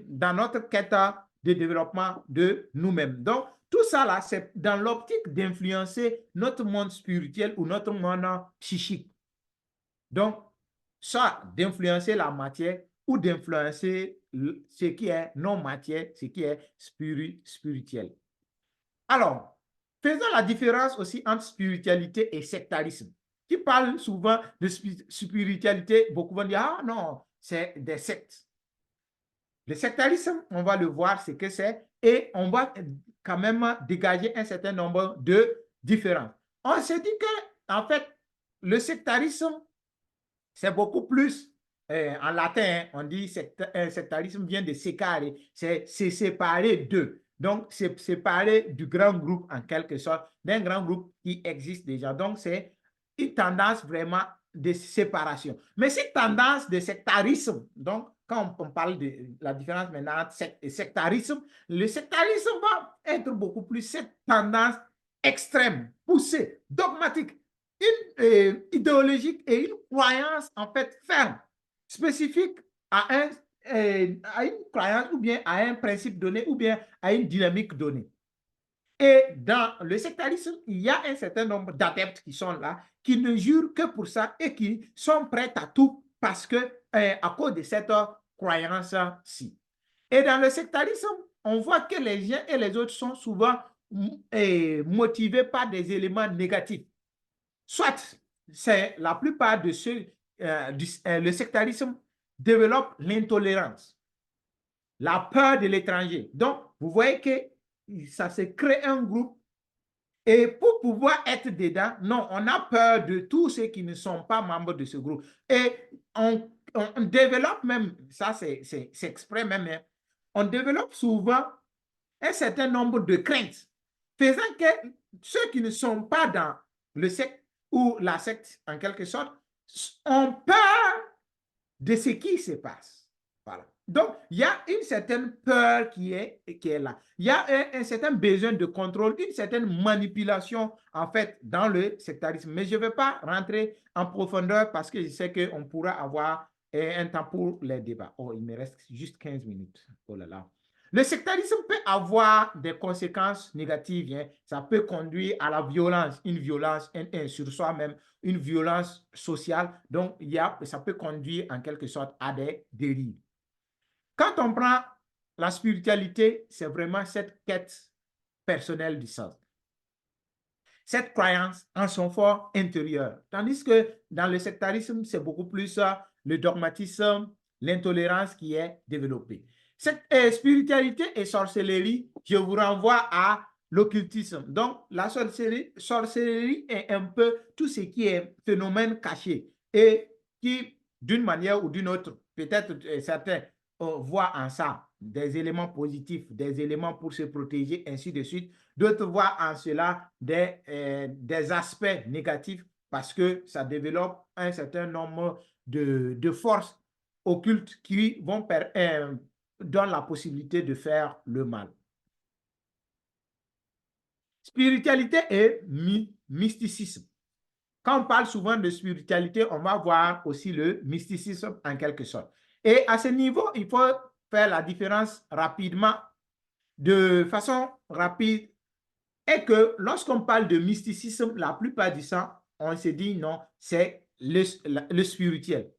dans notre quête de développement de nous-mêmes. Donc, tout ça, là, c'est dans l'optique d'influencer notre monde spirituel ou notre monde psychique. Donc, ça, d'influencer la matière ou d'influencer ce qui est non-matière, ce qui est spirituel. Alors, faisons la différence aussi entre spiritualité et sectarisme. Qui parle souvent de spiritualité, beaucoup vont dire, ah non, c'est des sectes. Le sectarisme, on va le voir ce que c'est et on va quand même dégager un certain nombre de différences. On se dit que, en fait, le sectarisme, c'est beaucoup plus, en latin, on dit sectarisme vient de secare, c'est séparer d'eux. Donc, c'est séparer du grand groupe, en quelque sorte, d'un grand groupe qui existe déjà. Donc, c'est une tendance vraiment de séparation. Mais cette tendance de sectarisme, donc, quand on parle de la différence maintenant entre secte et sectarisme, le sectarisme va être beaucoup plus cette tendance extrême, poussée, dogmatique, idéologique et une croyance en fait ferme, spécifique à une croyance ou bien à un principe donné ou bien à une dynamique donnée. Et dans le sectarisme, il y a un certain nombre d'adeptes qui sont là, qui ne jurent que pour ça et qui sont prêts à tout parce que, à cause de cette croyance-ci. Et dans le sectarisme, on voit que les uns et les autres sont souvent motivés par des éléments négatifs. Soit, c'est la plupart de ceux, le sectarisme développe l'intolérance, la peur de l'étranger. Donc, vous voyez que ça se crée un groupe et pour pouvoir être dedans, non, on a peur de tous ceux qui ne sont pas membres de ce groupe. Et on développe même, ça c'est exprès même, hein, on développe souvent un certain nombre de craintes, faisant que ceux qui ne sont pas dans le secte ou la secte, en quelque sorte, ont peur de ce qui se passe. Voilà. Donc, il y a une certaine peur qui est là. Il y a un certain besoin de contrôle, une certaine manipulation, en fait, dans le sectarisme. Mais je ne vais pas rentrer en profondeur parce que je sais qu'on pourra avoir un temps pour les débats. Oh, il me reste juste 15 minutes. Oh là là. Le sectarisme peut avoir des conséquences négatives. Hein. Ça peut conduire à la violence, une violence sur soi-même, une violence sociale. Donc, ça peut conduire en quelque sorte à des dérives. Quand on prend la spiritualité, c'est vraiment cette quête personnelle du sens. Cette croyance en son fort intérieur. Tandis que dans le sectarisme, c'est beaucoup plus le dogmatisme, l'intolérance qui est développée. Cette spiritualité et sorcellerie, je vous renvoie à l'occultisme. Donc, la sorcellerie est un peu tout ce qui est phénomène caché et qui, d'une manière ou d'une autre, peut-être certains voient en ça des éléments positifs, des éléments pour se protéger, ainsi de suite. D'autres voient en cela des aspects négatifs parce que ça développe un certain nombre de forces occultes qui vont donnent la possibilité de faire le mal. Spiritualité et mysticisme. Quand on parle souvent de spiritualité, on va voir aussi le mysticisme en quelque sorte. Et à ce niveau, il faut faire la différence rapidement, de façon rapide, et que lorsqu'on parle de mysticisme, la plupart du temps, on se dit non, c'est le spirituel.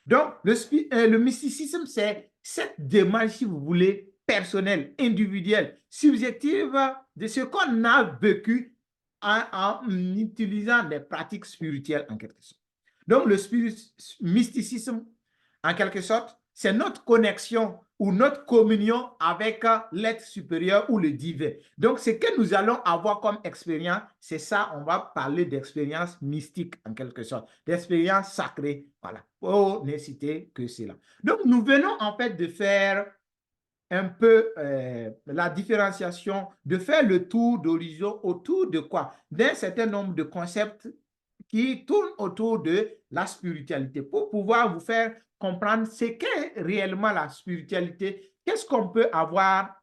Donc, le mysticisme, c'est cette démarche, si vous voulez, personnelle, individuelle, subjective de ce qu'on a vécu en utilisant des pratiques spirituelles en quelque sorte. Donc, le mysticisme, en quelque sorte, c'est notre connexion ou notre communion avec l'être supérieur ou le divin. Donc, ce que nous allons avoir comme expérience, c'est ça, on va parler d'expérience mystique en quelque sorte, d'expérience sacrée. Voilà, pour ne citer que cela. Donc, nous venons en fait de faire un peu la différenciation, de faire le tour d'horizon autour de quoi? D'un certain nombre de concepts qui tournent autour de la spiritualité pour pouvoir vous faire comprendre ce qu'est réellement la spiritualité, qu'est-ce qu'on peut avoir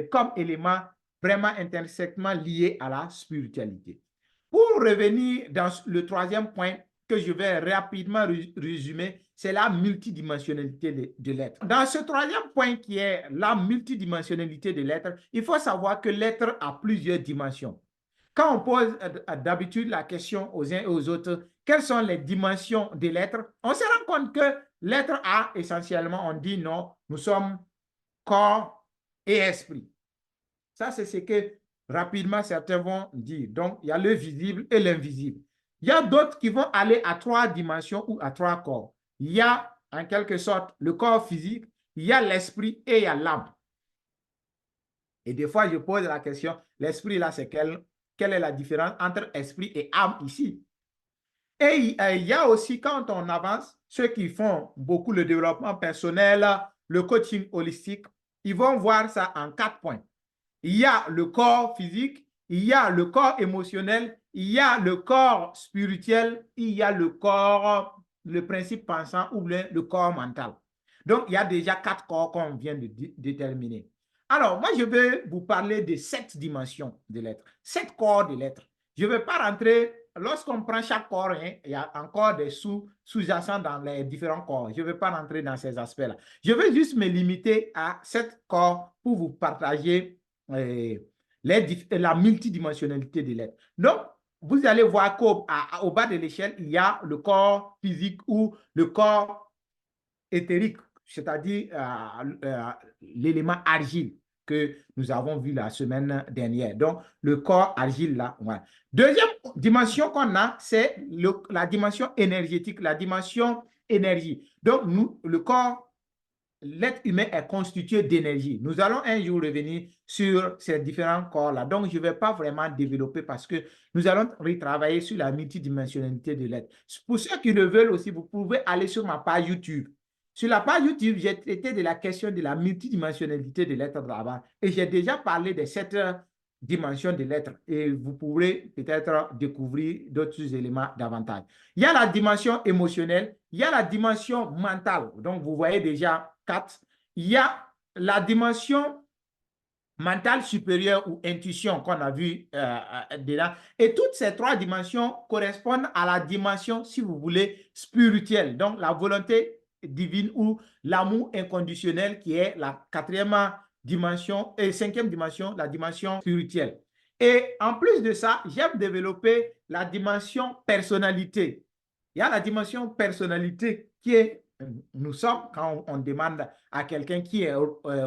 comme élément vraiment intrinsèquement lié à la spiritualité. Pour revenir dans le troisième point que je vais rapidement résumer, c'est la multidimensionnalité de l'être. Dans ce troisième point qui est la multidimensionnalité de l'être, il faut savoir que l'être a plusieurs dimensions. Quand on pose d'habitude la question aux uns et aux autres, quelles sont les dimensions de l'être, on se rend compte que l'être a essentiellement, on dit non, nous sommes corps et esprit. Ça, c'est ce que rapidement certains vont dire. Donc, il y a le visible et l'invisible. Il y a d'autres qui vont aller à 3 dimensions ou à 3 corps. Il y a en quelque sorte le corps physique, il y a l'esprit et il y a l'âme. Et des fois, je pose la question, l'esprit là, c'est quelle est la différence entre esprit et âme ici? Et il y a aussi, quand on avance, ceux qui font beaucoup le développement personnel, le coaching holistique, ils vont voir ça en 4 points. Il y a le corps physique, il y a le corps émotionnel, il y a le corps spirituel, il y a le corps, le principe pensant ou le corps mental. Donc, il y a déjà 4 corps qu'on vient de déterminer. Alors, moi, je vais vous parler de 7 dimensions de l'être, 7 corps de l'être. Je ne vais pas rentrer, lorsqu'on prend chaque corps, hein, il y a encore des sous-jacents dans les différents corps. Je ne vais pas rentrer dans ces aspects-là. Je vais juste me limiter à 7 corps pour vous partager la multidimensionnalité de l'être. Donc, vous allez voir qu'au bas de l'échelle, il y a le corps physique ou le corps éthérique, c'est-à-dire l'élément argile que nous avons vu la semaine dernière. Donc, le corps argile là. Voilà. Deuxième dimension qu'on a, c'est la dimension énergétique, la dimension énergie. Donc, le corps, l'être humain est constitué d'énergie. Nous allons un jour revenir sur ces différents corps-là. Donc, je ne vais pas vraiment développer parce que nous allons retravailler sur la multidimensionnalité de l'être. Pour ceux qui le veulent aussi, vous pouvez aller sur ma page YouTube. Sur la page YouTube, j'ai traité de la question de la multidimensionnalité de l'être là-bas et j'ai déjà parlé de cette dimension de l'être et vous pourrez peut-être découvrir d'autres éléments davantage. Il y a la dimension émotionnelle, il y a la dimension mentale. Donc, vous voyez déjà 4. Il y a la dimension mentale supérieure ou intuition qu'on a vu dedans. Et toutes ces 3 dimensions correspondent à la dimension, si vous voulez, spirituelle. Donc, la volonté divine ou l'amour inconditionnel qui est la 4e dimension et 5e dimension, la dimension spirituelle. Et en plus de ça, j'aime développer la dimension personnalité. Il y a la dimension personnalité qui est, nous sommes, quand on demande à quelqu'un qui est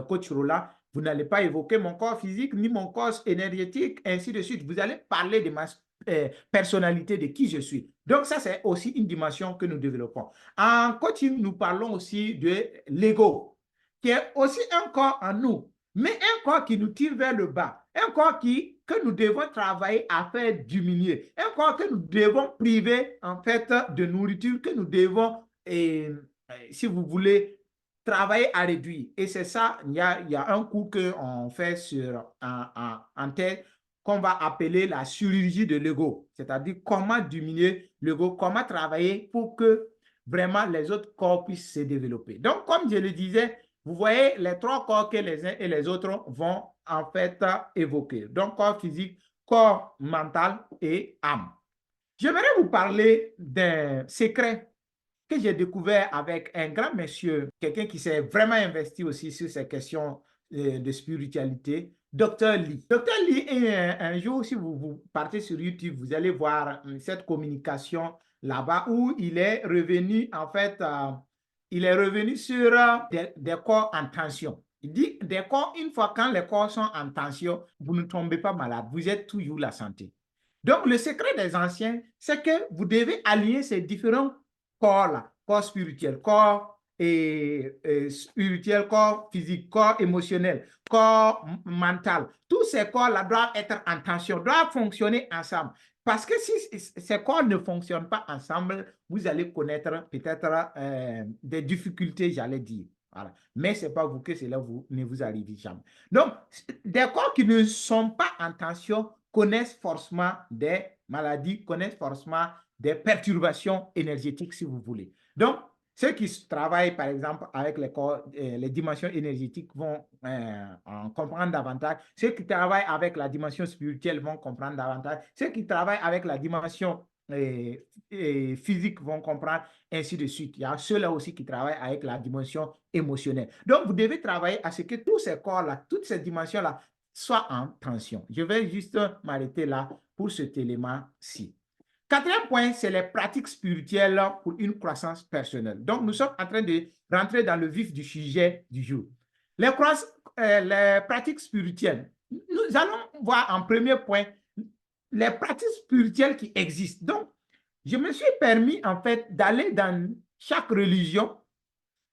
coach Roland, vous n'allez pas évoquer mon corps physique ni mon corps énergétique, ainsi de suite. Vous allez parler de ma personnalité, de qui je suis. Donc ça, c'est aussi une dimension que nous développons. En coaching, nous parlons aussi de l'ego, qui est aussi un corps en nous, mais un corps qui nous tire vers le bas, un corps que nous devons travailler à faire diminuer, un corps que nous devons priver en fait de nourriture, que nous devons, si vous voulez, travailler à réduire. Et c'est ça, il y a un cours qu'on fait en tête qu'on va appeler la chirurgie de l'ego, c'est-à-dire comment diminuer l'ego, comment travailler pour que vraiment les autres corps puissent se développer. Donc, comme je le disais, vous voyez les 3 corps que les uns et les autres vont en fait évoquer. Donc, corps physique, corps mental et âme. J'aimerais vous parler d'un secret que j'ai découvert avec un grand monsieur, quelqu'un qui s'est vraiment investi aussi sur ces questions de spiritualité, Dr. Lee. Dr. Lee, un jour, si vous partez sur YouTube, vous allez voir cette communication là-bas où il est revenu, en fait, il est revenu sur des corps en tension. Il dit, des corps, une fois quand les corps sont en tension, vous ne tombez pas malade, vous êtes toujours la santé. Donc, le secret des anciens, c'est que vous devez allier ces différents corps-là, corps spirituel, corps spirituel, corps physique, corps émotionnel, corps mental. Tous ces corps-là doivent être en tension, doivent fonctionner ensemble. Parce que si ces corps ne fonctionnent pas ensemble, vous allez connaître peut-être des difficultés, j'allais dire. Voilà. Mais ce n'est pas vous que cela ne vous arrive jamais. Donc, des corps qui ne sont pas en tension connaissent forcément des maladies, connaissent forcément des perturbations énergétiques, si vous voulez. Donc, ceux qui travaillent, par exemple, avec les corps, les dimensions énergétiques vont en comprendre davantage. Ceux qui travaillent avec la dimension spirituelle vont comprendre davantage. Ceux qui travaillent avec la dimension physiques vont comprendre, ainsi de suite. Il y a ceux-là aussi qui travaillent avec la dimension émotionnelle. Donc, vous devez travailler à ce que tous ces corps-là, toutes ces dimensions-là soient en tension. Je vais juste m'arrêter là pour cet élément-ci. Quatrième point, c'est les pratiques spirituelles pour une croissance personnelle. Donc, nous sommes en train de rentrer dans le vif du sujet du jour. Les pratiques spirituelles. Nous allons voir en premier point les pratiques spirituelles qui existent. Donc, je me suis permis en fait d'aller dans chaque religion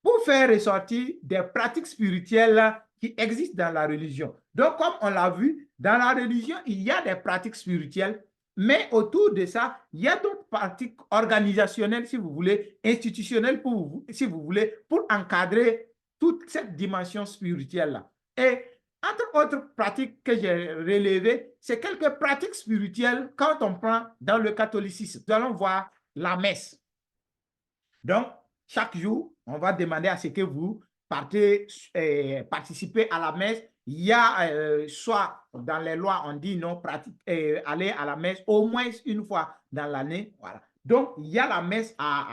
pour faire ressortir des pratiques spirituelles qui existent dans la religion. Donc, comme on l'a vu, dans la religion, il y a des pratiques spirituelles, mais autour de ça, il y a d'autres pratiques organisationnelles, si vous voulez, institutionnelles, si vous voulez, pour encadrer toute cette dimension spirituelle-là. Et entre autres pratiques que j'ai relevées, c'est quelques pratiques spirituelles quand on prend dans le catholicisme. Nous allons voir la messe. Donc, chaque jour, on va demander à ce que vous participez à la messe. Il y a soit dans les lois, on dit non, aller à la messe au moins une fois dans l'année. Voilà. Donc, il y a la messe à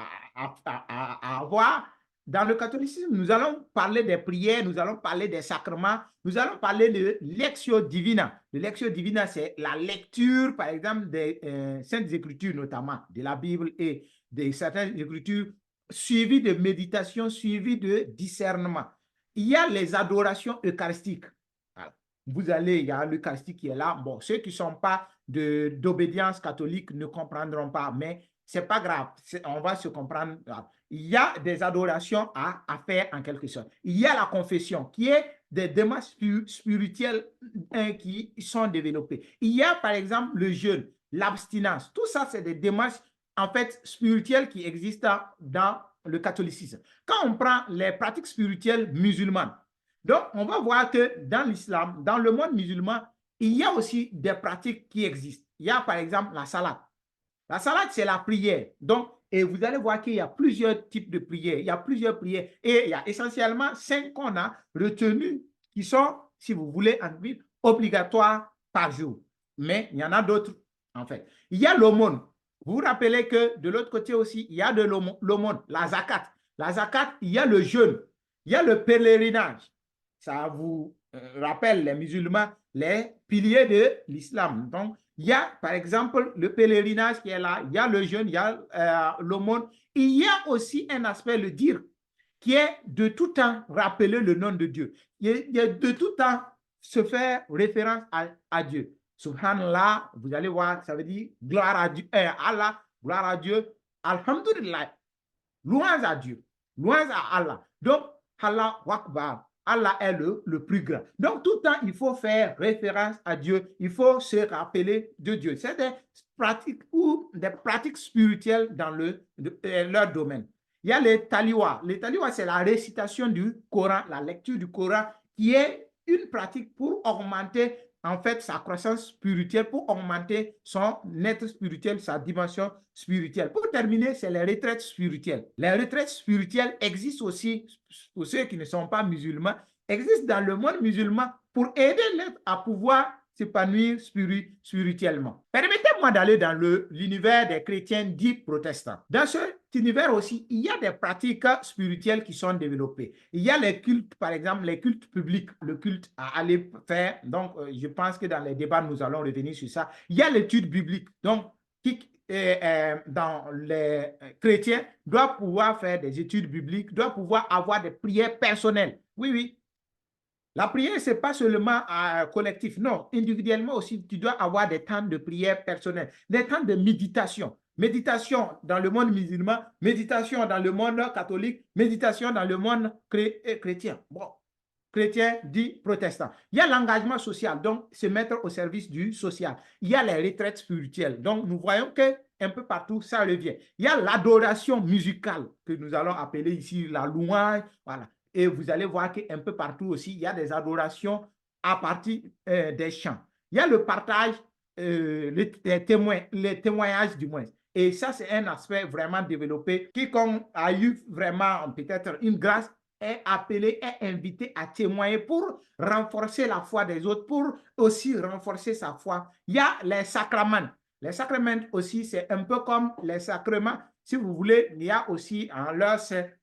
avoir. Dans le catholicisme, nous allons parler des prières, nous allons parler des sacrements, nous allons parler de lectio divina. Le lectio divina, c'est la lecture, par exemple, des Saintes Écritures, notamment de la Bible et de certaines Écritures, suivies de méditation, suivies de discernement. Il y a les adorations eucharistiques. Voilà. Vous allez, il y a l'Eucharistie qui est là. Bon, ceux qui ne sont pas d'obédience catholique ne comprendront pas, mais ce n'est pas grave, on va se comprendre. Il y a des adorations à faire en quelque sorte. Il y a la confession qui est des démarches spirituelles qui sont développées. Il y a par exemple le jeûne, l'abstinence. Tout ça, c'est des démarches en fait spirituelles qui existent dans le catholicisme. Quand on prend les pratiques spirituelles musulmanes, donc on va voir que dans l'islam, dans le monde musulman, il y a aussi des pratiques qui existent. Il y a par exemple la salade. La salade, c'est la prière. Donc, et vous allez voir qu'il y a plusieurs types de prières. Il y a plusieurs prières. Et il y a essentiellement 5 qu'on a retenus qui sont, si vous voulez, obligatoires par jour. Mais il y en a d'autres, en fait. Il y a l'aumône. Vous vous rappelez que de l'autre côté aussi, il y a de l'aumône, la zakat. La zakat, il y a le jeûne, il y a le pèlerinage. Ça vous rappelle, les musulmans, les piliers de l'islam. Donc, il y a, par exemple, le pèlerinage qui est là, il y a le jeûne, il y a l'aumône. Il y a aussi un aspect, le dire, qui est de tout temps rappeler le nom de Dieu. Il y a de tout temps se faire référence à Dieu. Subhanallah, vous allez voir, ça veut dire gloire à Dieu, Allah, gloire à Dieu, alhamdulillah, louange à Dieu, louange à Allah. Donc, Allah Akbar. Allah est le plus grand. Donc, tout le temps, il faut faire référence à Dieu. Il faut se rappeler de Dieu. C'est des pratiques ou des pratiques spirituelles dans leur domaine. Il y a les taliwa. Les taliwa, c'est la récitation du Coran, la lecture du Coran, qui est une pratique pour augmenter en fait sa croissance spirituelle, pour augmenter son être spirituel, sa dimension spirituelle. Pour terminer, c'est les retraites spirituelles. Les retraites spirituelles existent aussi, pour ceux qui ne sont pas musulmans, existent dans le monde musulman pour aider l'être à pouvoir s'épanouir spirituellement. Permettez-moi d'aller dans l'univers des chrétiens dits protestants. Dans cet univers aussi, il y a des pratiques spirituelles qui sont développées. Il y a les cultes, par exemple, les cultes publics, le culte à aller faire. Donc, je pense que dans les débats, nous allons revenir sur ça. Il y a l'étude biblique. Donc, dans les chrétiens doivent pouvoir faire des études bibliques, doivent pouvoir avoir des prières personnelles. Oui, oui. La prière, ce n'est pas seulement collectif. Non, individuellement aussi, tu dois avoir des temps de prière personnelle, des temps de méditation. méditation dans le monde musulman, méditation dans le monde catholique, méditation dans le monde chrétien. Bon, chrétien dit protestant. Il y a l'engagement social, donc se mettre au service du social. Il y a les retraites spirituelles. Donc, nous voyons que un peu partout, ça revient. Il y a l'adoration musicale que nous allons appeler ici la louange. Voilà. Et vous allez voir qu'un peu partout aussi, il y a des adorations à partir des chants. Il y a le partage, les témoignages du moins. Et ça, c'est un aspect vraiment développé. Quiconque a eu vraiment peut-être une grâce est appelé, est invité à témoigner pour renforcer la foi des autres, pour aussi renforcer sa foi. Il y a les sacrements. Les sacrements aussi, c'est un peu comme les sacrements. Si vous voulez, il y a aussi en leur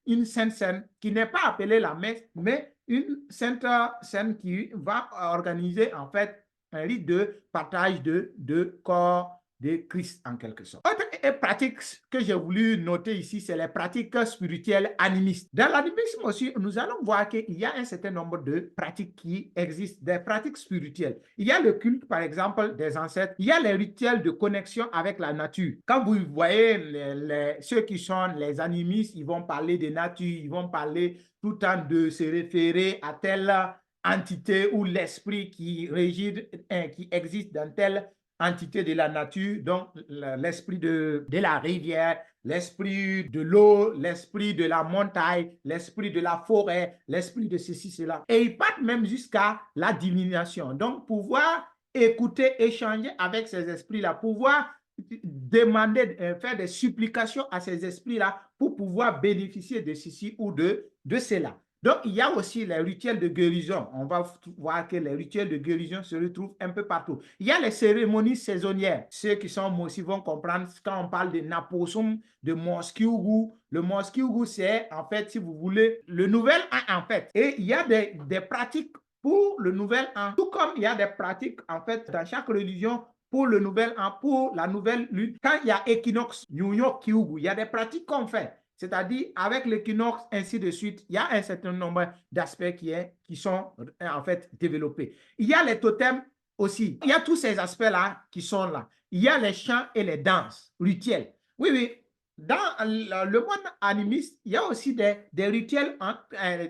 une sainte scène qui n'est pas appelée la messe, mais une sainte scène qui va organiser en fait un rite de partage de corps de Christ en quelque sorte. Autre pratique que j'ai voulu noter ici, c'est les pratiques spirituelles animistes. Dans l'animisme aussi, nous allons voir qu'il y a un certain nombre de pratiques qui existent, des pratiques spirituelles. Il y a le culte, par exemple, des ancêtres. Il y a les rituels de connexion avec la nature. Quand vous voyez ceux qui sont les animistes, ils vont parler de nature, ils vont parler tout le temps de se référer à telle entité ou l'esprit qui régit, qui existe dans telle entité de la nature, donc l'esprit de la rivière, l'esprit de l'eau, l'esprit de la montagne, l'esprit de la forêt, l'esprit de ceci, cela. Et ils partent même jusqu'à la divination. Donc, pouvoir écouter, échanger avec ces esprits-là, pouvoir demander, faire des supplications à ces esprits-là pour pouvoir bénéficier de ceci ou de cela. Donc, il y a aussi les rituels de guérison. On va voir que les rituels de guérison se retrouvent un peu partout. Il y a les cérémonies saisonnières. Ceux qui sont aussi vont comprendre quand on parle de Naposum, de Moskiugu. Le Moskiugu, c'est en fait, si vous voulez, le nouvel an en fait. Et il y a des pratiques pour le nouvel an. Tout comme il y a des pratiques en fait dans chaque religion pour le nouvel an, pour la nouvelle lune. Quand il y a équinoxe, il y a des pratiques qu'on fait. C'est-à-dire, avec l'équinoxe, ainsi de suite, il y a un certain nombre d'aspects qui sont en fait développés. Il y a les totems aussi. Il y a tous ces aspects-là qui sont là. Il y a les chants et les danses rituelles. Oui, oui. Dans le monde animiste, il y a aussi des rituels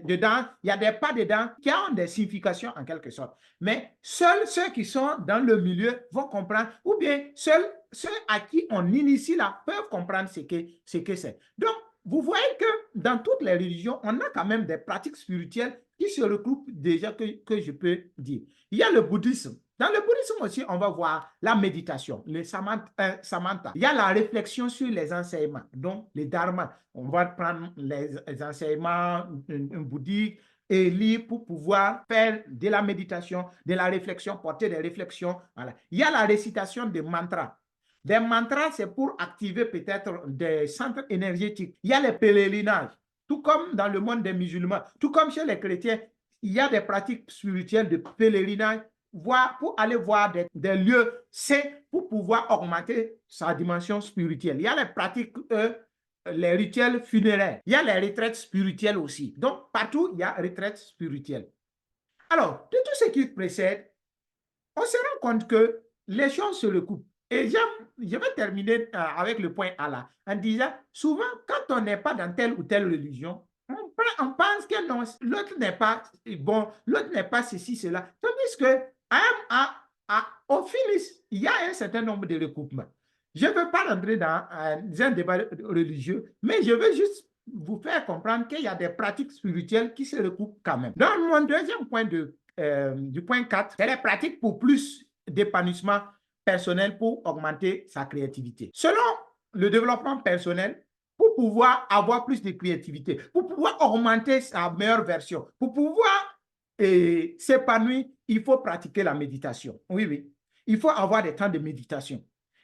dedans. Il y a des pas dedans qui ont des significations en quelque sorte. Mais seuls ceux qui sont dans le milieu vont comprendre, ou bien seuls ceux à qui on initie là peuvent comprendre ce que c'est. Donc, vous voyez que dans toutes les religions, on a quand même des pratiques spirituelles qui se recoupent déjà, que je peux dire. Il y a le bouddhisme. Dans le bouddhisme aussi, on va voir la méditation, le samatha. Il y a la réflexion sur les enseignements, donc les dharmas. On va prendre les enseignements bouddhiques et lire pour pouvoir faire de la méditation, de la réflexion, porter des réflexions. Voilà. Il y a la récitation des mantras. Des mantras, c'est pour activer peut-être des centres énergétiques. Il y a les pèlerinages, tout comme dans le monde des musulmans, tout comme chez les chrétiens, il y a des pratiques spirituelles de pèlerinage pour aller voir des lieux saints pour pouvoir augmenter sa dimension spirituelle. Il y a les pratiques, les rituels funéraires. Il y a les retraites spirituelles aussi. Donc, partout, il y a retraites spirituelles. Alors, de tout ce qui précède, on se rend compte que les choses se recoupent. Et je vais terminer avec le point A là, en disant, souvent, quand on n'est pas dans telle ou telle religion, on pense que non, l'autre n'est pas bon, l'autre n'est pas ceci, cela. Tandis que au fil, il y a un certain nombre de recoupements. Je ne veux pas rentrer dans un débat religieux, mais je veux juste vous faire comprendre qu'il y a des pratiques spirituelles qui se recoupent quand même. Dans mon deuxième point du point 4, c'est les pratiques pour plus d'épanouissement personnel pour augmenter sa créativité. Selon le développement personnel, pour pouvoir avoir plus de créativité, pour pouvoir augmenter sa meilleure version, pour pouvoir s'épanouir, il faut pratiquer la méditation. Oui, oui. Il faut avoir des temps de méditation.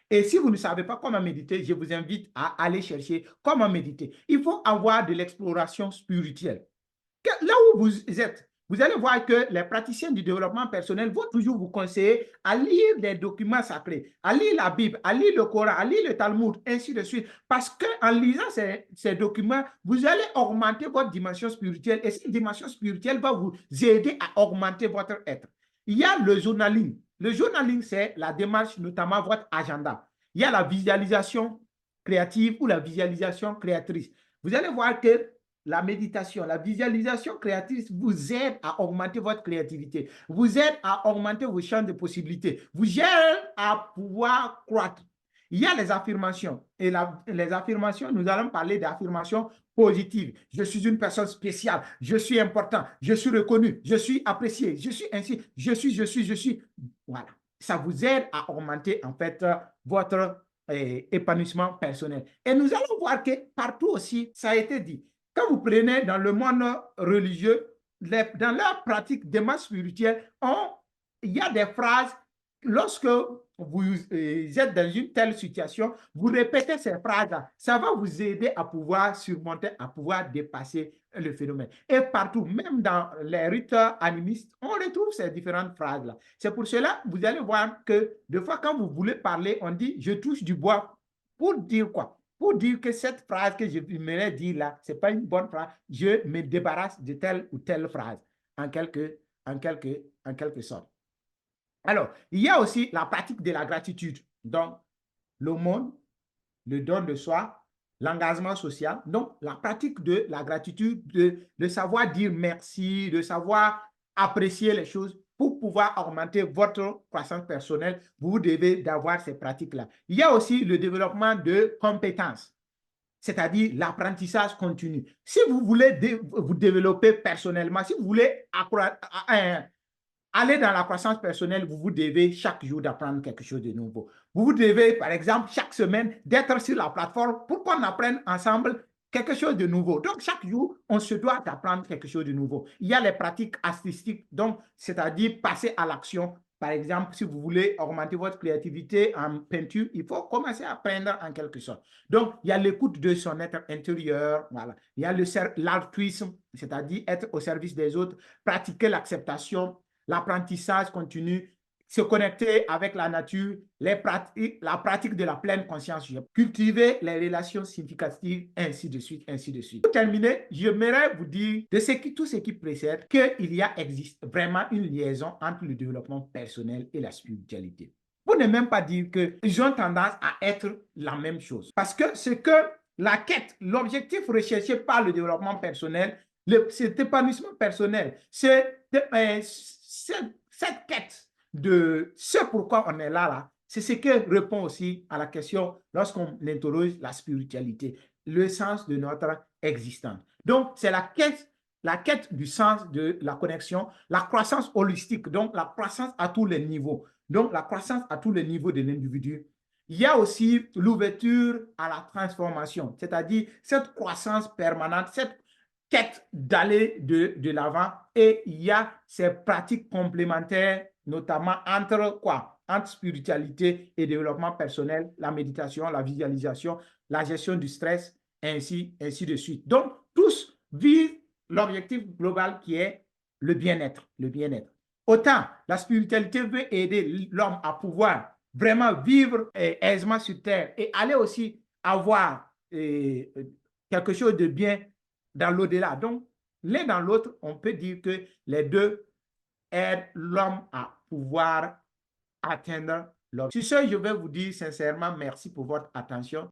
Et si vous ne savez pas comment méditer, je vous invite à aller chercher comment méditer. Il faut avoir de l'exploration spirituelle. Là où vous êtes, vous allez voir que les praticiens du développement personnel vont toujours vous conseiller à lire des documents sacrés, à lire la Bible, à lire le Coran, à lire le Talmud, ainsi de suite. Parce qu'en lisant ces documents, vous allez augmenter votre dimension spirituelle et cette dimension spirituelle va vous aider à augmenter votre être. Il y a le journaling. Le journaling, c'est la démarche, notamment votre agenda. Il y a la visualisation créative ou la visualisation créatrice. Vous allez voir que la méditation, la visualisation créatrice vous aide à augmenter votre créativité, vous aide à augmenter vos champs de possibilités, vous aide à pouvoir croître. Il y a les affirmations. Et les affirmations, nous allons parler d'affirmations positives. Je suis une personne spéciale. Je suis important. Je suis reconnu. Je suis apprécié. Je suis ainsi. Je suis. Voilà. Ça vous aide à augmenter, en fait, votre épanouissement personnel. Et nous allons voir que partout aussi, ça a été dit. Quand vous prenez dans le monde religieux, dans leur pratique des démarche spirituelle, il y a des phrases, lorsque vous êtes dans une telle situation, vous répétez ces phrases-là. Ça va vous aider à pouvoir surmonter, à pouvoir dépasser le phénomène. Et partout, même dans les rites animistes, on retrouve ces différentes phrases-là. C'est pour cela, vous allez voir que des fois, quand vous voulez parler, on dit « je touche du bois ». Pour dire quoi? Pour dire que cette phrase que je m'aimerais dire là, ce n'est pas une bonne phrase, je me débarrasse de telle ou telle phrase, en quelque sorte. Alors, il y a aussi la pratique de la gratitude. Donc, l'aumône, le don de soi, l'engagement social. Donc, la pratique de la gratitude, de savoir dire merci, de savoir apprécier les choses pour pouvoir augmenter votre croissance personnelle, vous devez avoir ces pratiques-là. Il y a aussi le développement de compétences, c'est-à-dire l'apprentissage continu. Si vous voulez vous développer personnellement, si vous voulez aller dans la croissance personnelle, vous devez chaque jour d'apprendre quelque chose de nouveau. Vous devez, par exemple, chaque semaine, d'être sur la plateforme pour qu'on apprenne ensemble quelque chose de nouveau. Donc, chaque jour, on se doit d'apprendre quelque chose de nouveau. Il y a les pratiques artistiques, donc, c'est-à-dire passer à l'action. Par exemple, si vous voulez augmenter votre créativité en peinture, il faut commencer à apprendre en quelque sorte. Donc, il y a l'écoute de son être intérieur, voilà. Il y a l'altruisme, c'est-à-dire être au service des autres, pratiquer l'acceptation, l'apprentissage continu, se connecter avec la nature, la pratique de la pleine conscience, cultiver les relations significatives, ainsi de suite, ainsi de suite. Pour terminer, j'aimerais vous dire de tout ce qui précède qu'il existe vraiment une liaison entre le développement personnel et la spiritualité. Pour ne même pas dire qu'ils ont tendance à être la même chose. Parce que ce que la quête, l'objectif recherché par le développement personnel, cet épanouissement personnel, cette quête de ce pourquoi on est là, c'est ce qui répond aussi à la question lorsqu'on interroge la spiritualité, le sens de notre existence. Donc, c'est la quête du sens de la connexion, la croissance holistique, donc la croissance à tous les niveaux. Donc, la croissance à tous les niveaux de l'individu. Il y a aussi l'ouverture à la transformation, c'est-à-dire cette croissance permanente, cette quête d'aller de l'avant, et il y a ces pratiques complémentaires, notamment entre quoi? Entre spiritualité et développement personnel, la méditation, la visualisation, la gestion du stress, ainsi de suite. Donc, tous visent l'objectif global qui est le bien-être, le bien-être. Autant la spiritualité veut aider l'homme à pouvoir vraiment vivre aisément sur terre et aller aussi avoir quelque chose de bien dans l'au-delà. Donc, l'un dans l'autre, on peut dire que les deux aident l'homme à pouvoir atteindre l'homme. Sur ce, je vais vous dire sincèrement merci pour votre attention.